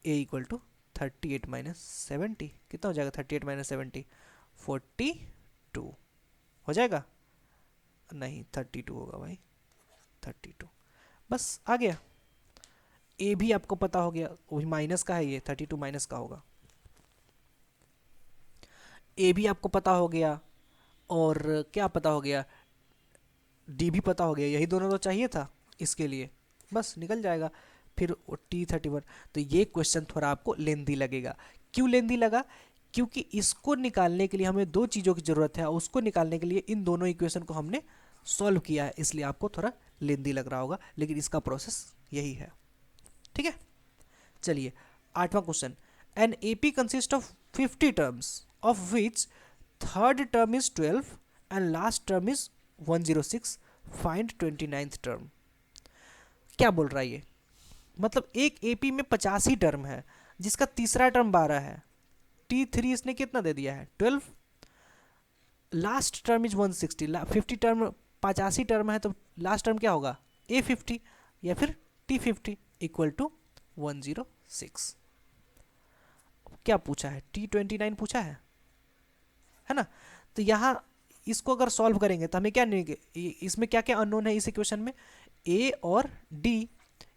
A equal to 38 minus 70 कितना हो जाएगा, 38 माइनस 70 42 हो जाएगा, नहीं 32 होगा भाई, 32 बस आ गया। ए भी आपको पता हो गया, वही माइनस का है, ये 32 माइनस का होगा। ए भी आपको पता हो गया, और क्या पता हो गया, डी भी पता हो गया, यही दोनों तो चाहिए था इसके लिए, बस निकल जाएगा। फिर T31, तो ये क्वेश्चन थोड़ा आपको लेंदी लगेगा। क्यों लेंदी लगा, क्योंकि इसको निकालने के लिए हमें दो चीज़ों की ज़रूरत है, और उसको निकालने के लिए इन दोनों इक्वेशन को हमने सॉल्व किया है, इसलिए आपको थोड़ा लेंदी लग रहा होगा, लेकिन इसका प्रोसेस यही है। ठीक है, चलिए आठवां question, an AP consist of 50 terms of which third term is 12 and last term is 106, find 29th term. क्या बोल रहा है ये, मतलब एक एपी में 85 टर्म है जिसका तीसरा टर्म 12 है, T3 इसने कितना दे दिया है 12, last term is 160, 50 term 85 term है, तो लास्ट टर्म क्या होगा A50 या फिर T50 इक्वल टू 106। क्या पूछा है, T29 पूछा है ना। तो यहाँ इसको अगर सॉल्व करेंगे तो हमें क्या नहीं, इसमें क्या क्या अननोन है इस इक्वेशन में, A और D,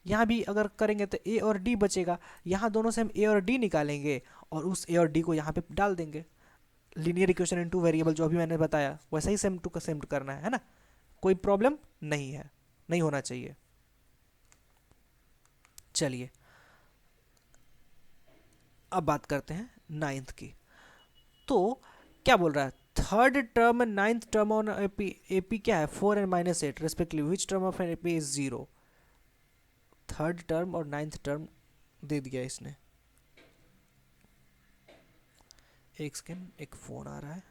यहाँ भी अगर करेंगे तो A और D बचेगा, यहाँ दोनों से हम A और D निकालेंगे और उस A और D को यहाँ पे डाल देंगे। लीनियर इक्वेशन इनटू वेरिएबल जो अभी मैंने बताया वैसा ही सेम टू सेम करना है ना, कोई प्रॉब्लम नहीं है, नहीं होना चाहिए। चलिए अब बात करते हैं 9th की। तो क्या बोल रहा है, third term 9th term on AP क्या है 4 and minus 8 respectively, which term of an AP is 0। Third term और 9th टर्म दे दिया इसने। एक सेकेंड, एक फोन आ रहा है।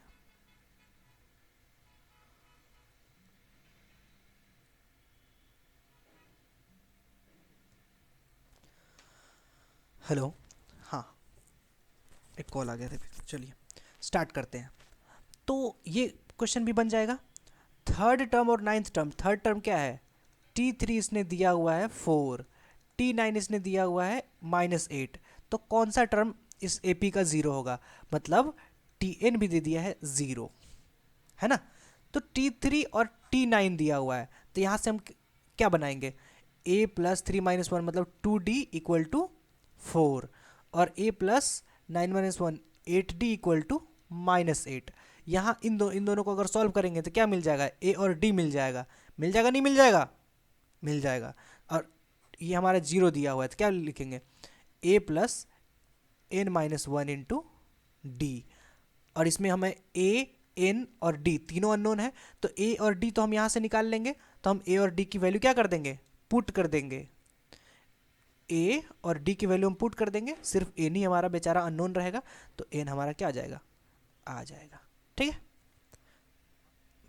हेलो, हाँ एक कॉल आ गया था, चलिए स्टार्ट करते हैं। तो ये क्वेश्चन भी बन जाएगा, थर्ड टर्म और 9th टर्म। थर्ड टर्म क्या है, T3 इसने दिया हुआ है 4, T9 इसने दिया हुआ है -8, तो कौन सा टर्म इस AP का 0 होगा, मतलब Tn भी दे दिया है 0, है ना। तो T3 और T9 दिया हुआ है, तो यहाँ से हम क्या बनाएंगे, A प्लस 3 माइनस 1 मतलब 2D इक्वल टू 4, और A plus 9 minus 1 8D equal to -8। यहाँ इन दोनों को अगर सॉल्व करेंगे तो क्या मिल जाएगा, ए और डी मिल जाएगा, मिल जाएगा नहीं मिल जाएगा, मिल जाएगा। और ये हमारा जीरो दिया हुआ है तो क्या लिखेंगे, A plus N minus one into D. और इसमें हमें ए एन और डी तीनों अननोन है, तो ए और डी तो हम यहाँ से निकाल लेंगे, तो हम ए और डी की वैल्यू क्या कर देंगे, पुट कर देंगे। ए और डी की वैल्यू हम पुट कर देंगे, सिर्फ एन ही हमारा बेचारा अननोन रहेगा, तो एन हमारा क्या आ जाएगा, आ जाएगा। ठीक है,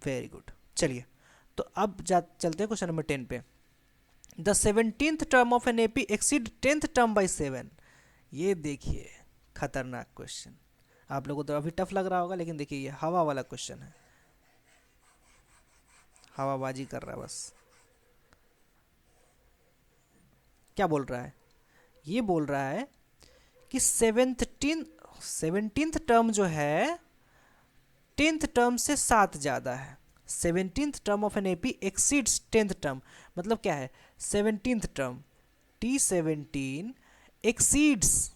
वेरी गुड। चलिए तो अब चलते हैं क्वेश्चन नंबर 10 पे। The 17th term of an AP exceed 10th term by 7। ये देखिए खतरनाक क्वेश्चन, आप लोगों को तो अभी टफ लग रहा होगा, लेकिन देखिए ये हवा वाला क्वेश्चन है, हवाबाजी कर रहा है बस। क्या बोल रहा है, ये बोल रहा है कि 17th टर्म जो है 10th टर्म से 7 ज़्यादा है। 17th term of an AP exceeds 10th term, मतलब क्या है, 17th टर्म T17 एक्सीड्स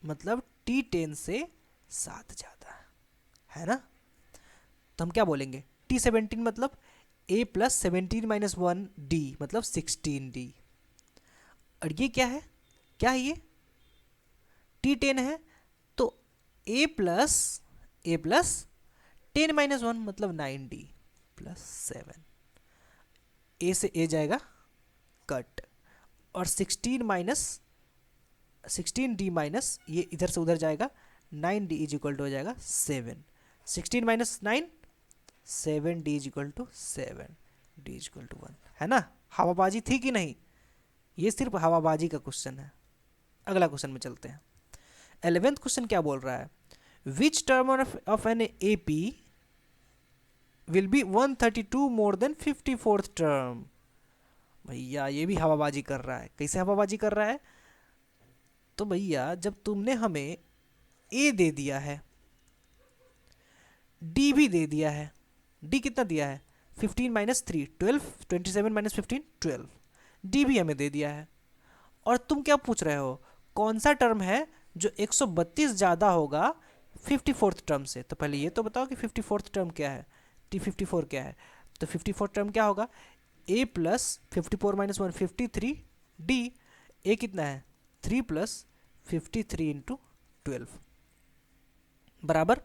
मतलब T10 से 7 ज़्यादा है ना। तो हम क्या बोलेंगे, T17 मतलब A प्लस 17 माइनस 1 D मतलब 16D। और ये क्या है, क्या है ये, T10 है, तो A प्लस 10 माइनस 1 मतलब 9D प्लस 7। A से A जाएगा कट, और 16D माइनस ये इधर से उधर जाएगा, 9D इज इक्वल टू हो जाएगा 7। 16 minus 9 7D is equal to 7, D is equal to 1, है ना। हवाबाजी थी कि नहीं, ये सिर्फ हवाबाजी का क्वेश्चन है। अगला क्वेश्चन में चलते हैं। 11th क्वेश्चन क्या बोल रहा है, which term of an AP will be 132 more than 54th term. भैया ये भी हवाबाजी कर रहा है, कैसे हवाबाजी कर रहा है, तो भैया जब तुमने हमें ए दे दिया है, डी भी दे दिया है, डी कितना दिया है 15 माइनस 3 12, 27 माइनस 15 12, डी भी हमें दे दिया है, और तुम क्या पूछ रहे हो, कौन सा टर्म है जो 132 ज़्यादा होगा 54th टर्म से। तो पहले ये तो बताओ कि 54th टर्म क्या है, T54 क्या है। तो 54 टर्म क्या होगा, A plus 54 minus 1 53 D, A कितना है 3 प्लस 53 इंटू 12 बराबर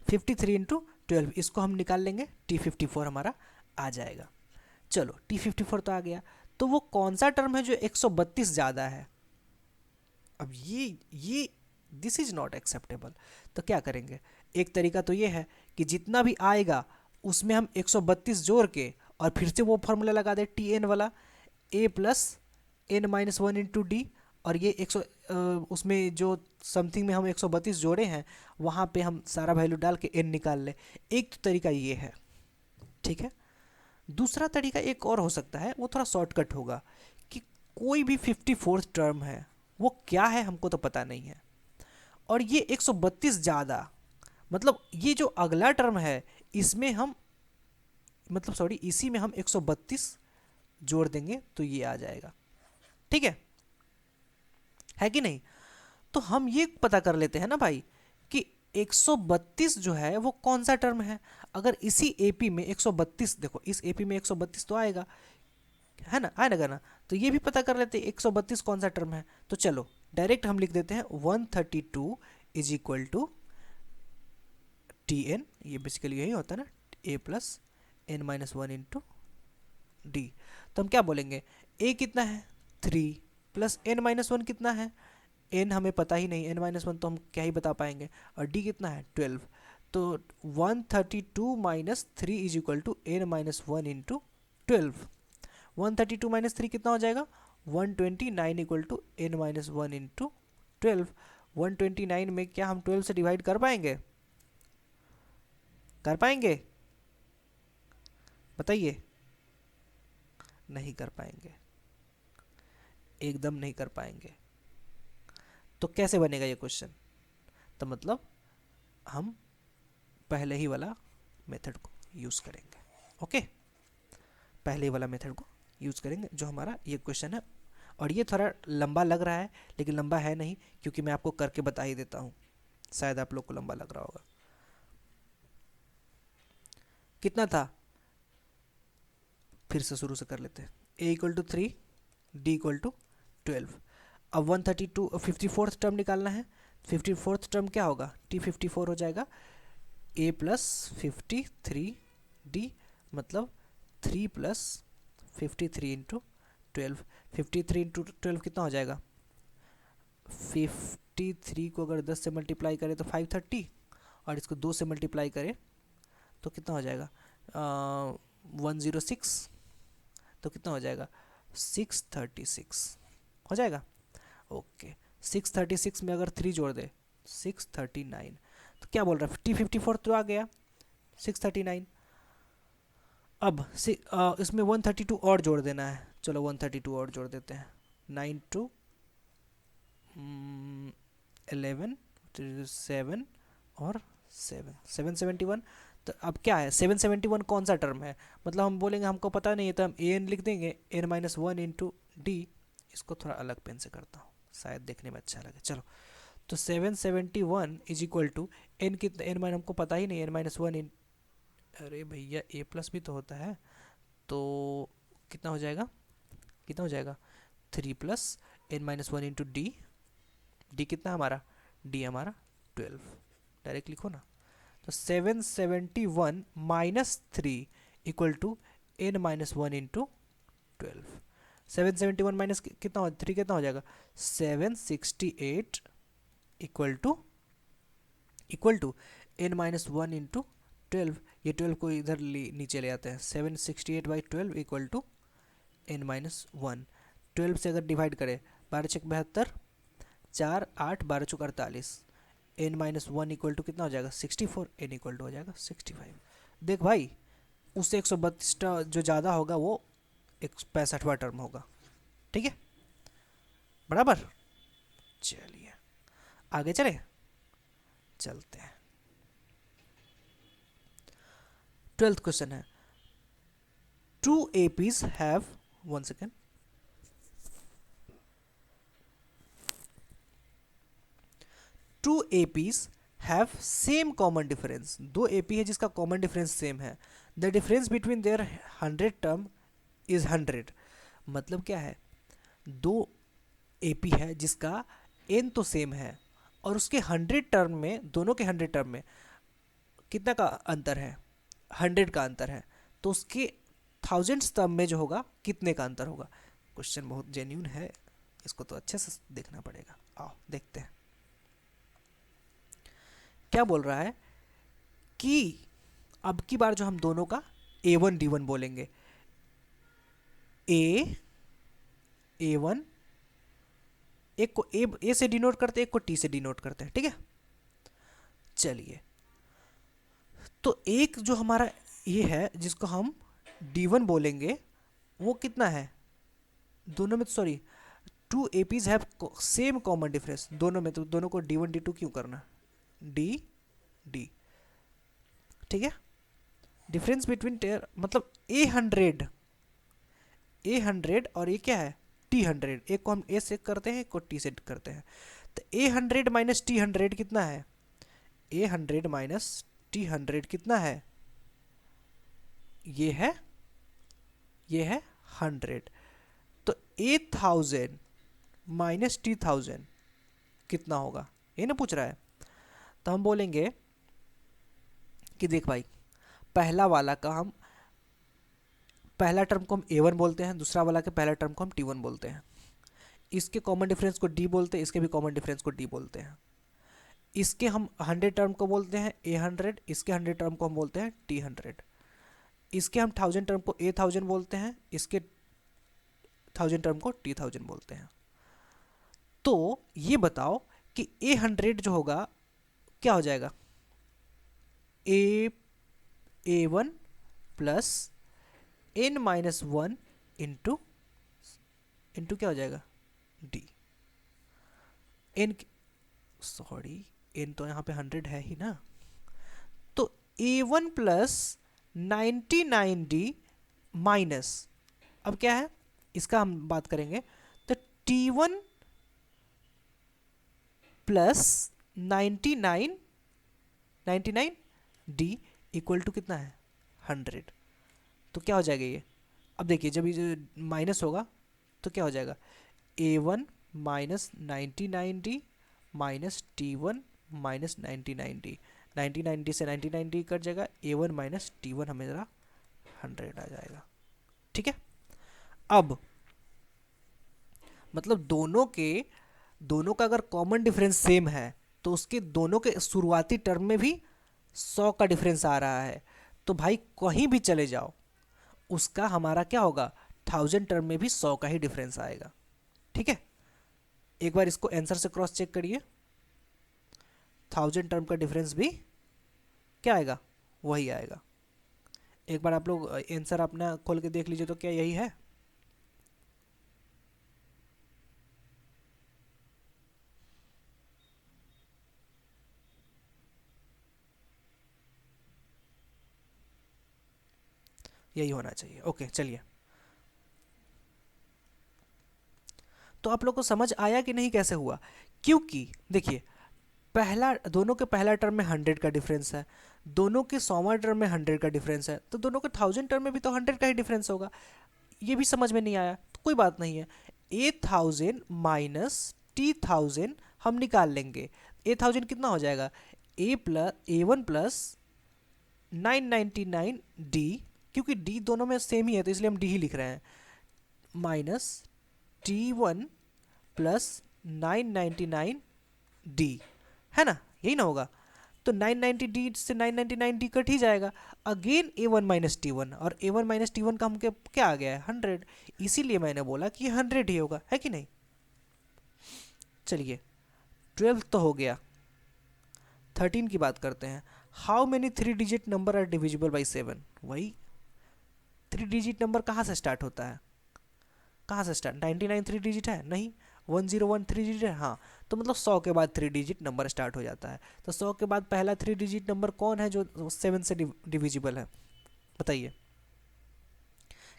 53 इंटू 12। इसको हम निकाल लेंगे, T54 हमारा आ जाएगा। चलो T54 तो आ गया, तो वो कौन सा टर्म है जो 132 ज़्यादा है। अब ये दिस इज नॉट एक्सेप्टेबल। तो क्या करेंगे, एक तरीका तो ये है कि जितना भी आएगा उसमें हम 132 जोड़ के और फिर से वो फॉर्मूला लगा दे Tn वाला, A plus N minus 1 into D, और ये 100 उसमें जो समथिंग में हम 132 जोड़े हैं वहाँ पे हम सारा वैल्यू डाल के n निकाल ले। एक तो तरीका ये है, ठीक है। दूसरा तरीका एक और हो सकता है, वो थोड़ा शॉर्टकट होगा, कि कोई भी 54th टर्म है वो क्या है हमको तो पता नहीं है, और ये 132 ज़्यादा, मतलब ये जो अगला टर्म है इसमें हम मतलब सॉरी इसी में हम 132 जोड़ देंगे तो ये आ जाएगा, ठीक है कि नहीं। तो हम ये पता कर लेते हैं ना भाई कि 132 जो है वो कौन सा टर्म है। अगर इसी एपी में 132, देखो इस एपी में 132 तो आएगा, है ना, आएगा ना, तो ये भी पता कर लेते हैं 132 कौन सा टर्म है। तो चलो डायरेक्ट हम लिख देते हैं 132 इज इक्वल टू Tn, ये बेसिकली यही होता है ना, A plus N minus 1 into D. तो हम क्या बोलेंगे, A कितना है 3 प्लस एन माइनस 1 कितना है, n हमें पता ही नहीं, n माइनस 1 तो हम क्या ही बता पाएंगे, और d कितना है 12। तो 132 minus 3 is equal to n minus 1 into 12। 132 minus 3 कितना हो जाएगा 129 equal to n minus 1 into 12। 129 में क्या हम 12 से डिवाइड कर पाएंगे, कर पाएंगे, बताइए। नहीं कर पाएंगे, एकदम नहीं कर पाएंगे। तो कैसे बनेगा ये क्वेश्चन, तो मतलब हम पहले ही वाला मेथड को यूज़ करेंगे, ओके, पहले ही वाला मेथड को यूज़ करेंगे जो हमारा ये क्वेश्चन है। और ये थोड़ा लंबा लग रहा है लेकिन लंबा है नहीं, क्योंकि मैं आपको करके बता ही देता हूँ, शायद आप लोग को लंबा लग रहा होगा। कितना था, फिर से शुरू से कर लेते हैं। A equal to 3, D equal to 12। अब 132 54th टर्म निकालना है। 54th टर्म क्या होगा, T54 हो जाएगा, ए प्लस 53 डी, मतलब 3 प्लस 53 इंटू 12। 53 इंटू 12 कितना हो जाएगा, 53 को अगर 10 से मल्टीप्लाई करें तो 530, और इसको 2 से मल्टीप्लाई करें तो कितना हो जाएगा 106, तो कितना हो जाएगा 636 हो जाएगा। ओके 636 में अगर 3 जोड़ दे 639, तो क्या बोल रहा है T54 तो आ गया 639। अब इसमें 132 और जोड़ देना है, चलो 132 और जोड़ देते हैं। 9 टू 11 7 और 7 771। तो अब क्या है 771 कौन सा टर्म है, मतलब हम बोलेंगे हमको पता नहीं है तो हम ए एन लिख देंगे, n माइनस 1 इंटू डी। इसको थोड़ा अलग पेन से करता हूँ, शायद देखने में अच्छा लगे। चलो तो 771 इज इक्वल टू एन कितना, एन माइन हमको पता ही नहीं, एन माइनस 1 इन, अरे भैया ए प्लस भी तो होता है, तो कितना हो जाएगा, कितना हो जाएगा 3 plus N minus 1 into d. D कितना हमारा, डी हमारा 12, डायरेक्ट लिखो ना। तो 771 minus 3 equal to n minus 1 into 12। 771 minus कितना हो, 3 कितना हो जाएगा 768 equal to n minus 1 into 12। ये 12 को इधर नीचे ले आते हैं, 768 by 12 equal to n minus 1। 12 से अगर डिवाइड करें 12 छक 72, 4 8 12 चौक 48, एन माइनस 1 इक्वल टू कितना हो जाएगा 64, एन इक्वल टू हो जाएगा 65। देख भाई उससे 132 जो ज़्यादा होगा वो 65वां टर्म होगा, ठीक है बराबर। चलिए आगे चले, चलते हैं। 12th क्वेश्चन है, 2 APs have, 1 second, two APs have same common difference. 2 AP है जिसका कॉमन डिफरेंस सेम है। The difference between their 100 term is 100। मतलब क्या है, 2 AP है जिसका n तो सेम है और उसके 100 टर्म में, दोनों के 100 टर्म में कितना का अंतर है, 100 का अंतर है, तो उसके 1000 टर्म में जो होगा कितने का अंतर होगा। क्वेश्चन बहुत जेन्यून है, इसको तो अच्छे से देखना पड़ेगा। आओ देखते हैं क्या बोल रहा है कि अब की बार जो हम दोनों का A1 D1 बोलेंगे, A1, एक को A से डिनोट करते हैं, एक को T से डिनोट करते हैं, ठीक है। चलिए तो एक जो हमारा ये है जिसको हम D1 बोलेंगे वो कितना है, दोनों में, sorry 2 APs have same common difference दोनों में, तो दोनों को D1 D2 क्यों करना, डी डी, ठीक है। डिफरेंस बिटवीन टेयर मतलब A100 और ये क्या है T100, एक को हम A से करते हैं एक को T से करते हैं, तो A100 माइनस T100 कितना है, A100 माइनस T100 कितना है, ये है 100। तो A1000 माइनस T1000 कितना होगा, ये ना पूछ रहा है। तो हम बोलेंगे कि देख भाई पहला वाला का हम, पहला टर्म को हम A1 बोलते हैं, दूसरा वाला के पहला टर्म को हम T1 बोलते हैं, इसके कॉमन डिफरेंस को D बोलते हैं, इसके भी कॉमन डिफरेंस को D बोलते हैं। इसके हम 100 टर्म को बोलते हैं A100, इसके 100 टर्म को हम बोलते हैं T100, इसके हम 1000 टर्म को A1000 बोलते हैं, इसके 1000 टर्म को T1000 बोलते हैं। तो ये बताओ कि A100 जो होगा क्या हो जाएगा, A1 plus n minus 1 into क्या हो जाएगा D, n, सॉरी n तो यहाँ पे 100 है ही ना, तो A1 प्लस 99D माइनस, अब क्या है इसका हम बात करेंगे, तो T1 plus 99D equal to कितना है 100। तो क्या हो जाएगा ये, अब देखिए जब ये माइनस होगा तो क्या हो जाएगा, A1 minus 99D minus T1 minus 99D, 99D से 99D कट जाएगा, A1 माइनस T1 हमें 100 आ जाएगा। ठीक है, अब मतलब दोनों का अगर कॉमन डिफरेंस सेम है तो उसके दोनों के शुरुआती टर्म में भी 100 का डिफरेंस आ रहा है, तो भाई कहीं भी चले जाओ उसका हमारा क्या होगा, 1000 टर्म में भी 100 का ही डिफरेंस आएगा। ठीक है, एक बार इसको आंसर से क्रॉस चेक करिए, 1000 टर्म का डिफरेंस भी क्या आएगा, वही आएगा। एक बार आप लोग आंसर अपना खोल के देख लीजिए, तो क्या यही है? यही होना चाहिए। ओके चलिए, तो आप लोग को समझ आया कि नहीं कैसे हुआ? क्योंकि देखिए पहला, दोनों के पहला टर्म में 100 का डिफरेंस है, दोनों के 100वां टर्म में 100 का डिफरेंस है, तो दोनों के 1000 टर्म में भी तो 100 का ही डिफरेंस होगा। ये भी समझ में नहीं आया तो कोई बात नहीं है, A1000 माइनस T1000 हम निकाल लेंगे। A1000 कितना हो जाएगा, A1 प्लस 999D, क्योंकि D दोनों में सेम ही है तो इसलिए हम D ही लिख रहे हैं, माइनस T1 प्लस 999D, है ना, यही ना होगा। तो 990D से 999D कट ही जाएगा, अगेन A1 माइनस T1, और A1 माइनस T1 का हम क्या आ गया है, 100, इसीलिए मैंने बोला कि 100 ही होगा, है कि नहीं। चलिए 12 तो हो गया, 13 की बात करते हैं। How many 3 digit number are divisible by 7? वही 3 डिजिट नंबर कहाँ से स्टार्ट होता है, कहाँ से स्टार्ट, 99 3 डिजिट है नहीं, 101 3 डिजिट है, हाँ, तो मतलब 100 के बाद 3 डिजिट नंबर स्टार्ट हो जाता है। तो 100 के बाद पहला 3 डिजिट नंबर कौन है जो 7 से डिविजिबल है, बताइए।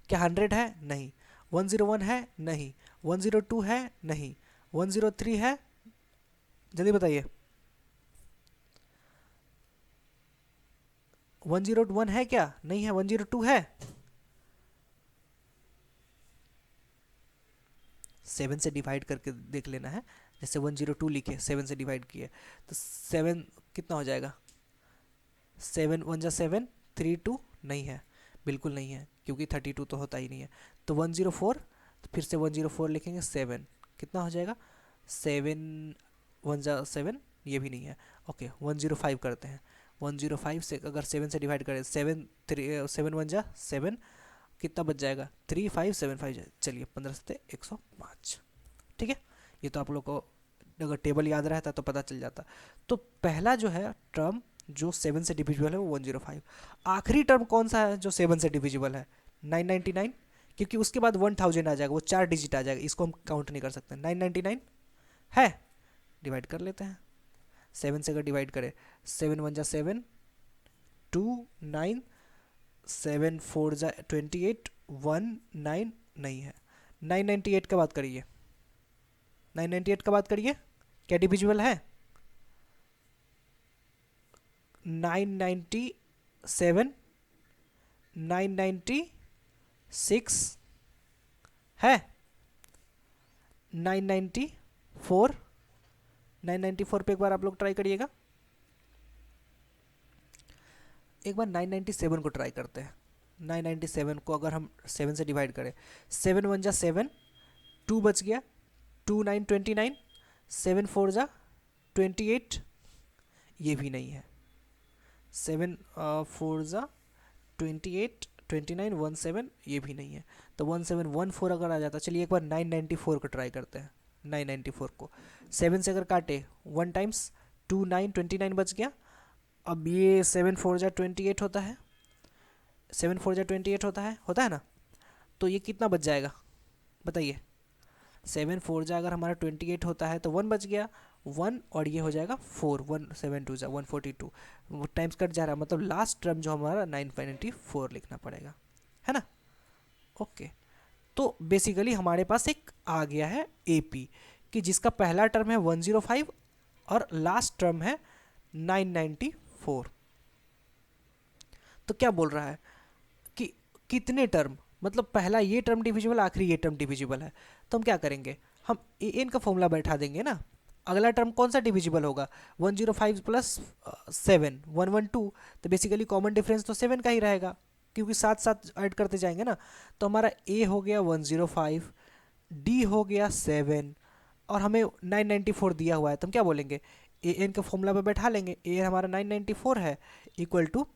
क्या 100 है, नहीं, 101 है, नहीं, 102 है, नहीं, 103 है, जल्दी बताइए, 101 है क्या, नहीं है, 102 है, 7 से डिवाइड करके देख लेना है, जैसे 102 लिखे 7 से डिवाइड किए तो 7 कितना हो जाएगा, 7 1 जा 7, 32 नहीं है, बिल्कुल नहीं है, क्योंकि 32 तो होता ही नहीं है। तो 104, तो फिर से 104 लिखेंगे, 7 कितना हो जाएगा, 7 1 जा 7, ये भी नहीं है। ओके 105 करते हैं, 105 से अगर 7 से डिवाइड करें, 7 1 जा 7, कितना बच जाएगा, 3575, चलिए 15 से 105। ठीक है, ये तो आप लोग को अगर टेबल याद रहता तो पता चल जाता। तो पहला जो है टर्म जो 7 से डिविजिबल है वो 105। आखिरी टर्म कौन सा है जो 7 से डिविजिबल है, 999, क्योंकि उसके बाद 1000 आ जाएगा, वो 4 डिजिट आ जाएगा, इसको हम काउंट नहीं कर सकते। 999 है, डिवाइड कर लेते हैं, 7 से अगर डिवाइड करें, 7 1 जा 7, 2 9, 7 4 जा 28, 1 9 नहीं है। 998 का बात करिए, 998 का बात करिए, क्या डिविजिबल है, 997, 996 है, 994, 994 पे एक बार आप लोग ट्राई करिएगा, एक बार 997 को ट्राई करते हैं। 997 को अगर हम 7 से डिवाइड करें, 7 1 जा 7, 2 बच गया, 2 9 29, 7 4 जा 28, ये भी नहीं है, 7 4 जा 28, 29 17, ये भी नहीं है, तो 1714 अगर आ जाता। चलिए एक बार 994 को ट्राई करते हैं, 994 को 7 से अगर काटे 1 टाइम्स, 2 9 29 बच गया। अब ये 7 4 जा 28 होता है, 7 4 जा 28 होता है ना, तो ये कितना बच जाएगा बताइए, 7 4 जा अगर हमारा 28 होता है तो 1 बच गया, 1 और ये हो जाएगा 4, 1 7 2 जा 142, वो टाइम्स कट जा रहा है, मतलब लास्ट टर्म जो हमारा 994 लिखना पड़ेगा, है ना। ओके, तो बेसिकली हमारे पास एक आ गया है AP, कि जिसका पहला टर्म है 105 और लास्ट टर्म है 994। तो क्या बोल रहा है, कितने टर्म, मतलब पहला ये टर्म डिविजिबल, आखिरी ये टर्म डिविजिबल है, तो हम क्या करेंगे, हम ए एन का फॉर्मूला बैठा देंगे ना। अगला टर्म कौन सा डिविजिबल होगा, 105 प्लस 7 112, तो बेसिकली कॉमन डिफरेंस तो 7 का ही रहेगा, क्योंकि साथ साथ ऐड करते जाएंगे ना। तो हमारा ए हो गया 105, डी हो गया 7, और हमें 994 दिया हुआ है, तो हम क्या बोलेंगे, ए एन के फॉर्मूला पे बैठा लेंगे, ए एन हमारा 994 है, equal to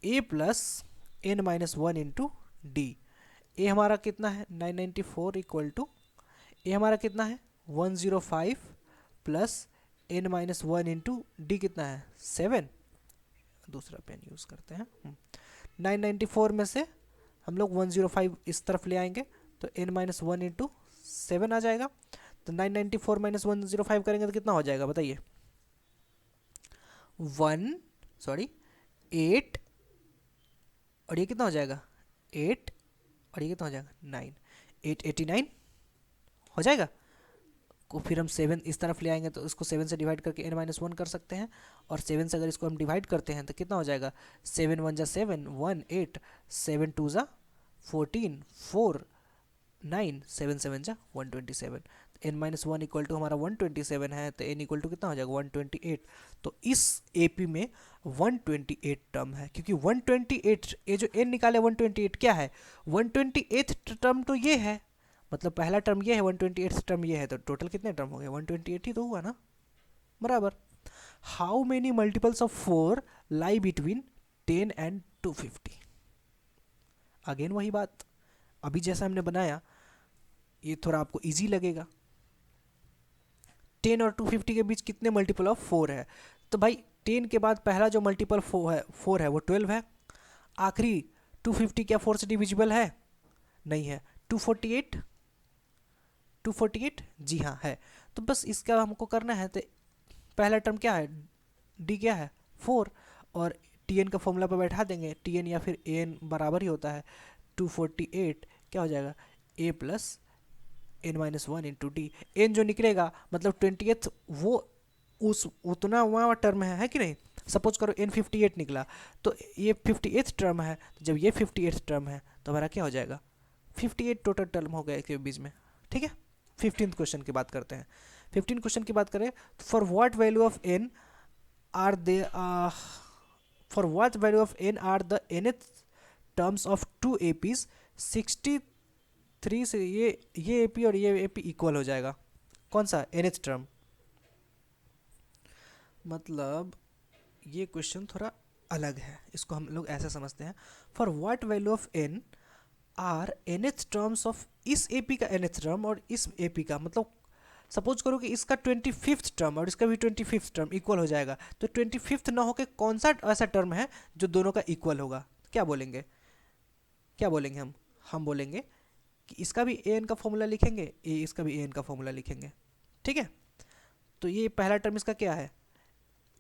A plus N minus one into D. A हमारा कितना है 994 इक्वल टू, ए हमारा कितना है 105 plus N minus one into d कितना है 7, दूसरा पेन यूज़ करते हैं। 994 में से हम लोग 105 इस तरफ ले आएंगे, तो एन माइनस वन इंटू 7 आ जाएगा। तो 994 माइनस 105 करेंगे तो कितना हो जाएगा बताइए, 8, और ये कितना हो जाएगा 8, और ये कितना हो जाएगा 9, 889 हो जाएगा। को फिर हम 7 इस तरफ ले आएंगे तो इसको 7 से डिवाइड करके n माइनस वन कर सकते हैं, और 7 से अगर इसको हम डिवाइड करते हैं तो कितना हो जाएगा, 7 1 जा 7 1 8, 7 2 जा 14 4 9, 7 7 जा 127, n minus one equal to हमारा 127 है, तो n इक्वल टू कितना हो जाएगा 128। तो इस AP में 128 टर्म है, क्योंकि 128 ये जो n निकाले 128 क्या है, 128 टर्म तो ये है, मतलब पहला टर्म ये है, 128 टर्म ये है, तो टोटल कितने टर्म हो गए 128 ही तो हुआ ना, बराबर। How many multiples of 4 lie between 10 and 250। Again वही बात, अभी जैसा हमने बनाया ये थोड़ा आपको इजी लगेगा। 10 और 250 के बीच कितने मल्टीपल ऑफ 4 है, तो भाई 10 के बाद पहला जो मल्टीपल 4 है वो 12 है, आखिरी 250 क्या 4 से डिविजिबल है, नहीं है, 248 जी हाँ है। तो बस इसका हमको करना है, तो पहला टर्म क्या है, डी क्या है 4, और टी एन का फॉर्मूला पे बैठा देंगे, टी एन या फिर ए एन बराबर ही होता है 248, क्या हो जाएगा A plus N minus one into D. N जो निकलेगा मतलब 20th वो उस उतना वहाँ टर्म है कि नहीं। सपोज करो एन 58 निकला, तो ये 58th टर्म है, तो जब ये 58th टर्म है तो हमारा क्या हो जाएगा 58 टोटल टर्म हो गया इसके बीच में, ठीक है। 15th क्वेश्चन की बात करते हैं। 15 क्वेश्चन की बात करें, for what value of n are they for what value of n are the nth terms of two APs 63 से ये एपी और ये एपी इक्वल हो जाएगा, कौन सा nth टर्म। मतलब ये क्वेश्चन थोड़ा अलग है, इसको हम लोग ऐसा समझते हैं, for what value of n are nth terms of इस एपी का nth टर्म और इस एपी का, मतलब सपोज करो कि इसका 25th टर्म और इसका भी 25th टर्म इक्वल हो जाएगा, तो 25th ना होकर कौन सा ऐसा टर्म है जो दोनों का इक्वल होगा, क्या बोलेंगे हम बोलेंगे कि इसका भी ए एन का फॉर्मूला लिखेंगे, इसका भी ए एन का फॉर्मूला लिखेंगे, ठीक है। तो ये पहला टर्म इसका क्या है,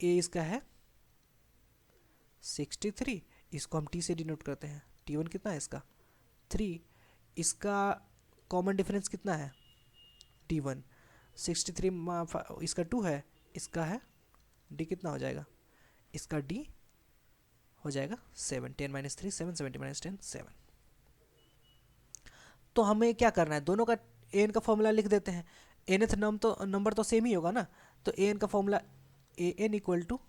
ए इसका है 63, इसको हम टी से डिनोट करते हैं, T1 कितना है इसका 3, इसका कॉमन डिफरेंस कितना है T1, 63 इसका 2 है, इसका है D कितना हो जाएगा, इसका D हो जाएगा 7, 10 माइनस 3 7, 70 माइनस 10 7। तो हमें क्या करना है, दोनों का ए एन का फॉर्मूला लिख देते हैं, nth नंबर तो सेम ही होगा ना, तो ए एन का formula a n equal to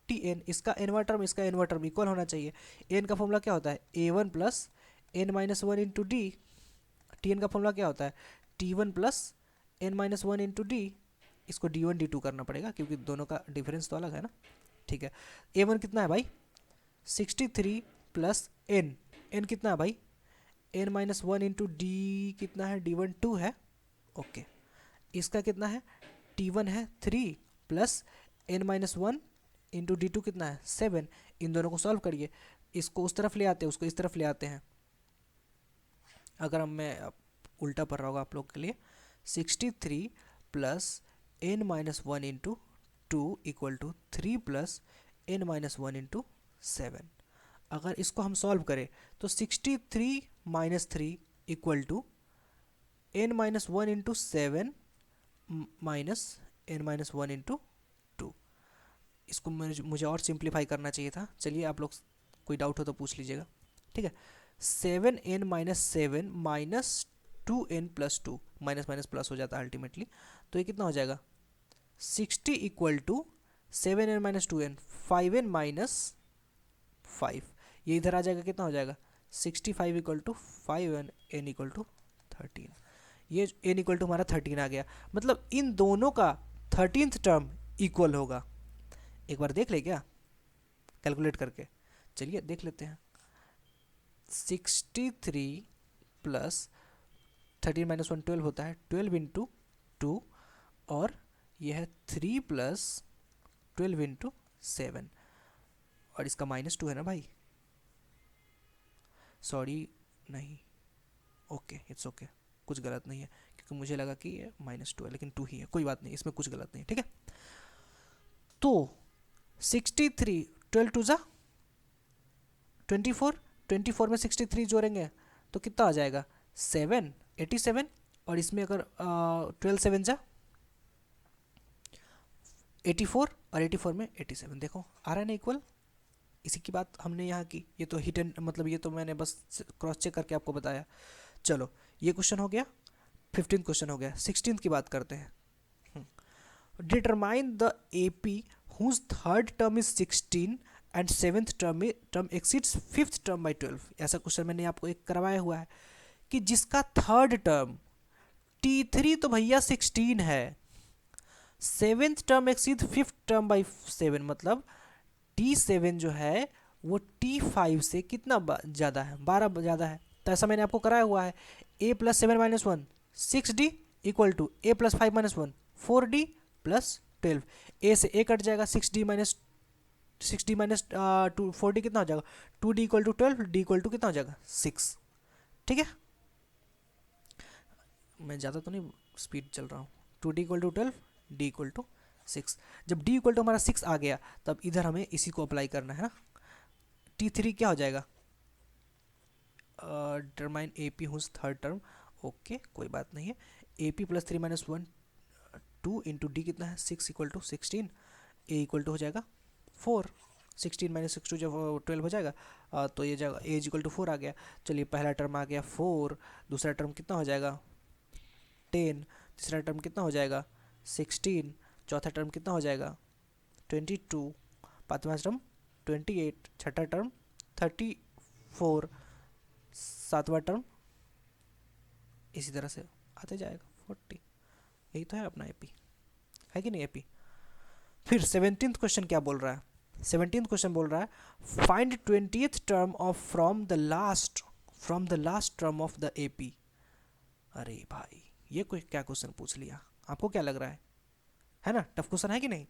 t n, इसका एनवा टर्म इसका एनवा टर्म इक्वल होना चाहिए। ए एन का फॉर्मूला क्या होता है A1 plus N minus one into d, t n का फॉर्मूला क्या होता है T1 plus N minus one into d, इसको D1 D2 करना पड़ेगा क्योंकि दोनों का डिफरेंस तो अलग है ना, ठीक है। A1 कितना है भाई 63 प्लस एन, एन कितना है भाई n minus one into d कितना है D1 2 है, ओके। इसका कितना है T1 है 3 plus N minus one into D2 कितना है 7, इन दोनों को सॉल्व करिए, इसको उस तरफ ले आते हैं उसको इस तरफ ले आते हैं, अगर मैं उल्टा पढ़ रहा होगा आप लोग के लिए, 63 plus N minus one into 2 equal to 3 plus N minus one into 7। अगर इसको हम सॉल्व करें तो 63 minus 3 equal to n minus one into 7 minus n minus one into 2। इसको मुझे और सिंप्लीफाई करना चाहिए था, चलिए आप लोग कोई डाउट हो तो पूछ लीजिएगा, ठीक है। 7n-7 minus 2n+2, minus minus plus हो जाता है अल्टीमेटली, तो ये कितना हो जाएगा 60 इक्वल टू 7n-2n, 5n-5, ये इधर आ जाएगा, कितना हो जाएगा 65 equal to 5n, n equal to 13, ये n इक्वल टू हमारा 13 आ गया। मतलब इन दोनों का 13th टर्म इक्वल होगा। एक बार देख ले क्या कैलकुलेट करके, चलिए देख लेते हैं। 63 प्लस 13 माइनस 1 12 होता है, 12 इंटू 2, और यह है 3 प्लस 12 इंटू 7, और इसका -2 है ना भाई, सॉरी नहीं, ओके इट्स ओके, कुछ गलत नहीं है, क्योंकि मुझे लगा कि ये -2 है, लेकिन 2 ही है, कोई बात नहीं, इसमें कुछ गलत नहीं है, ठीक है। तो 63, 12 टू ज़ा 24, 24 में 63 जोड़ेंगे तो कितना आ जाएगा 7, 87, और इसमें अगर 12 7 जा 84, और 84 में 87, देखो आ रहा है ना इक्वल। इसी की बात हमने यहाँ की, ये तो हिट एंड मतलब ये तो मैंने बस क्रॉस चेक करके आपको बताया। चलो ये क्वेश्चन हो गया, 15th क्वेश्चन हो गया। 16th की बात करते हैं। Determine the AP whose third term is 16 and 7th term exceeds 5th term by 12। ऐसा क्वेश्चन मैंने आपको एक करवाया हुआ है कि जिसका थर्ड टर्म T3 तो भैया 16 है, 7th term exceed 5th term by 7, मतलब T7 जो है वो T5 से कितना ज़्यादा है, 12 ज़्यादा है। तो ऐसा मैंने आपको कराया हुआ है, a + 7 - 1 6d equal to a + 5 - 1 4d + 12। a से a कट जाएगा, 6d - 2 4d कितना हो जाएगा 2d equal to 12, d equal to कितना हो जाएगा 6। ठीक है, मैं ज़्यादा तो नहीं स्पीड चल रहा हूँ। 2d equal to 12, d equal to 6। जब d इक्वल टू हमारा 6 आ गया तब इधर हमें इसी को अप्लाई करना है ना। T3 क्या हो जाएगा, determine AP whose third term, okay कोई बात नहीं है। AP + 3 - 1 2 इंटू d कितना है 6 equal to 16, a equal to हो जाएगा 4, 16 - 6 2 जब 12 हो जाएगा तो ये जाएगा a इक्वल टू 4 आ गया। चलिए पहला टर्म आ गया 4, दूसरा टर्म कितना हो जाएगा 10, तीसरा टर्म कितना हो जाएगा 16, चौथा टर्म कितना हो जाएगा 22, पाँचवा टर्म 28, छठा टर्म 34, सातवां टर्म इसी तरह से आते जाएगा 40। यही तो है अपना AP, है कि नहीं AP। फिर 17th क्वेश्चन क्या बोल रहा है, 17th क्वेश्चन बोल रहा है find 20th term of from the last term of the AP। अरे भाई ये कोई क्या क्वेश्चन पूछ लिया, आपको क्या लग रहा है ना टफ क्वेश्चन है कि नहीं,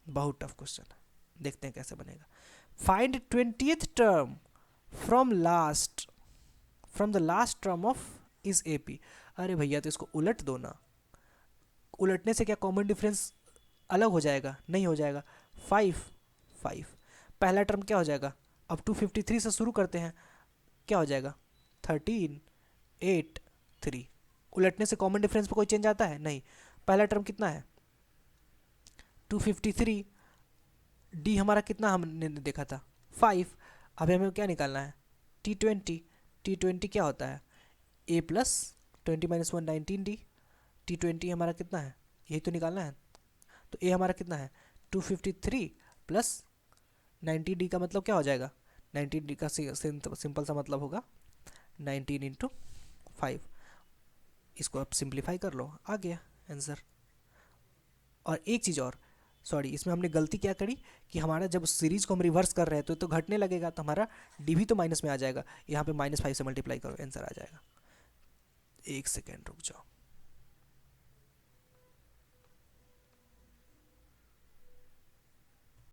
बहुत टफ क्वेश्चन है, देखते हैं कैसे बनेगा। Find 20th term from the last term of is AP। अरे भैया तो इसको उलट दो ना, उलटने से क्या कॉमन डिफरेंस अलग हो जाएगा, नहीं हो जाएगा। 5 5, पहला टर्म क्या हो जाएगा, अब 253 से शुरू करते हैं, क्या हो जाएगा 13 8 3। उलटने से कॉमन डिफरेंस पे कोई चेंज आता है नहीं। पहला टर्म कितना है 253, d हमारा कितना हमने देखा था 5। अब हमें क्या निकालना है T20 क्या होता है a + 20 - 1 19d। T20 हमारा कितना है, यही तो निकालना है। तो a हमारा कितना है 253 + 90d का मतलब क्या हो जाएगा, 90d का सिंपल सा मतलब होगा 19 × 5। इसको आप सिंप्लीफाई कर लो, आ गया आंसर। और एक चीज़ और, सॉरी इसमें हमने गलती क्या करी कि हमारा जब सीरीज को हम रिवर्स कर रहे हैं तो घटने लगेगा, तो हमारा d भी तो माइनस में आ जाएगा, यहाँ पे -5 से मल्टीप्लाई करो आंसर आ जाएगा। एक सेकेंड रुक जाओ।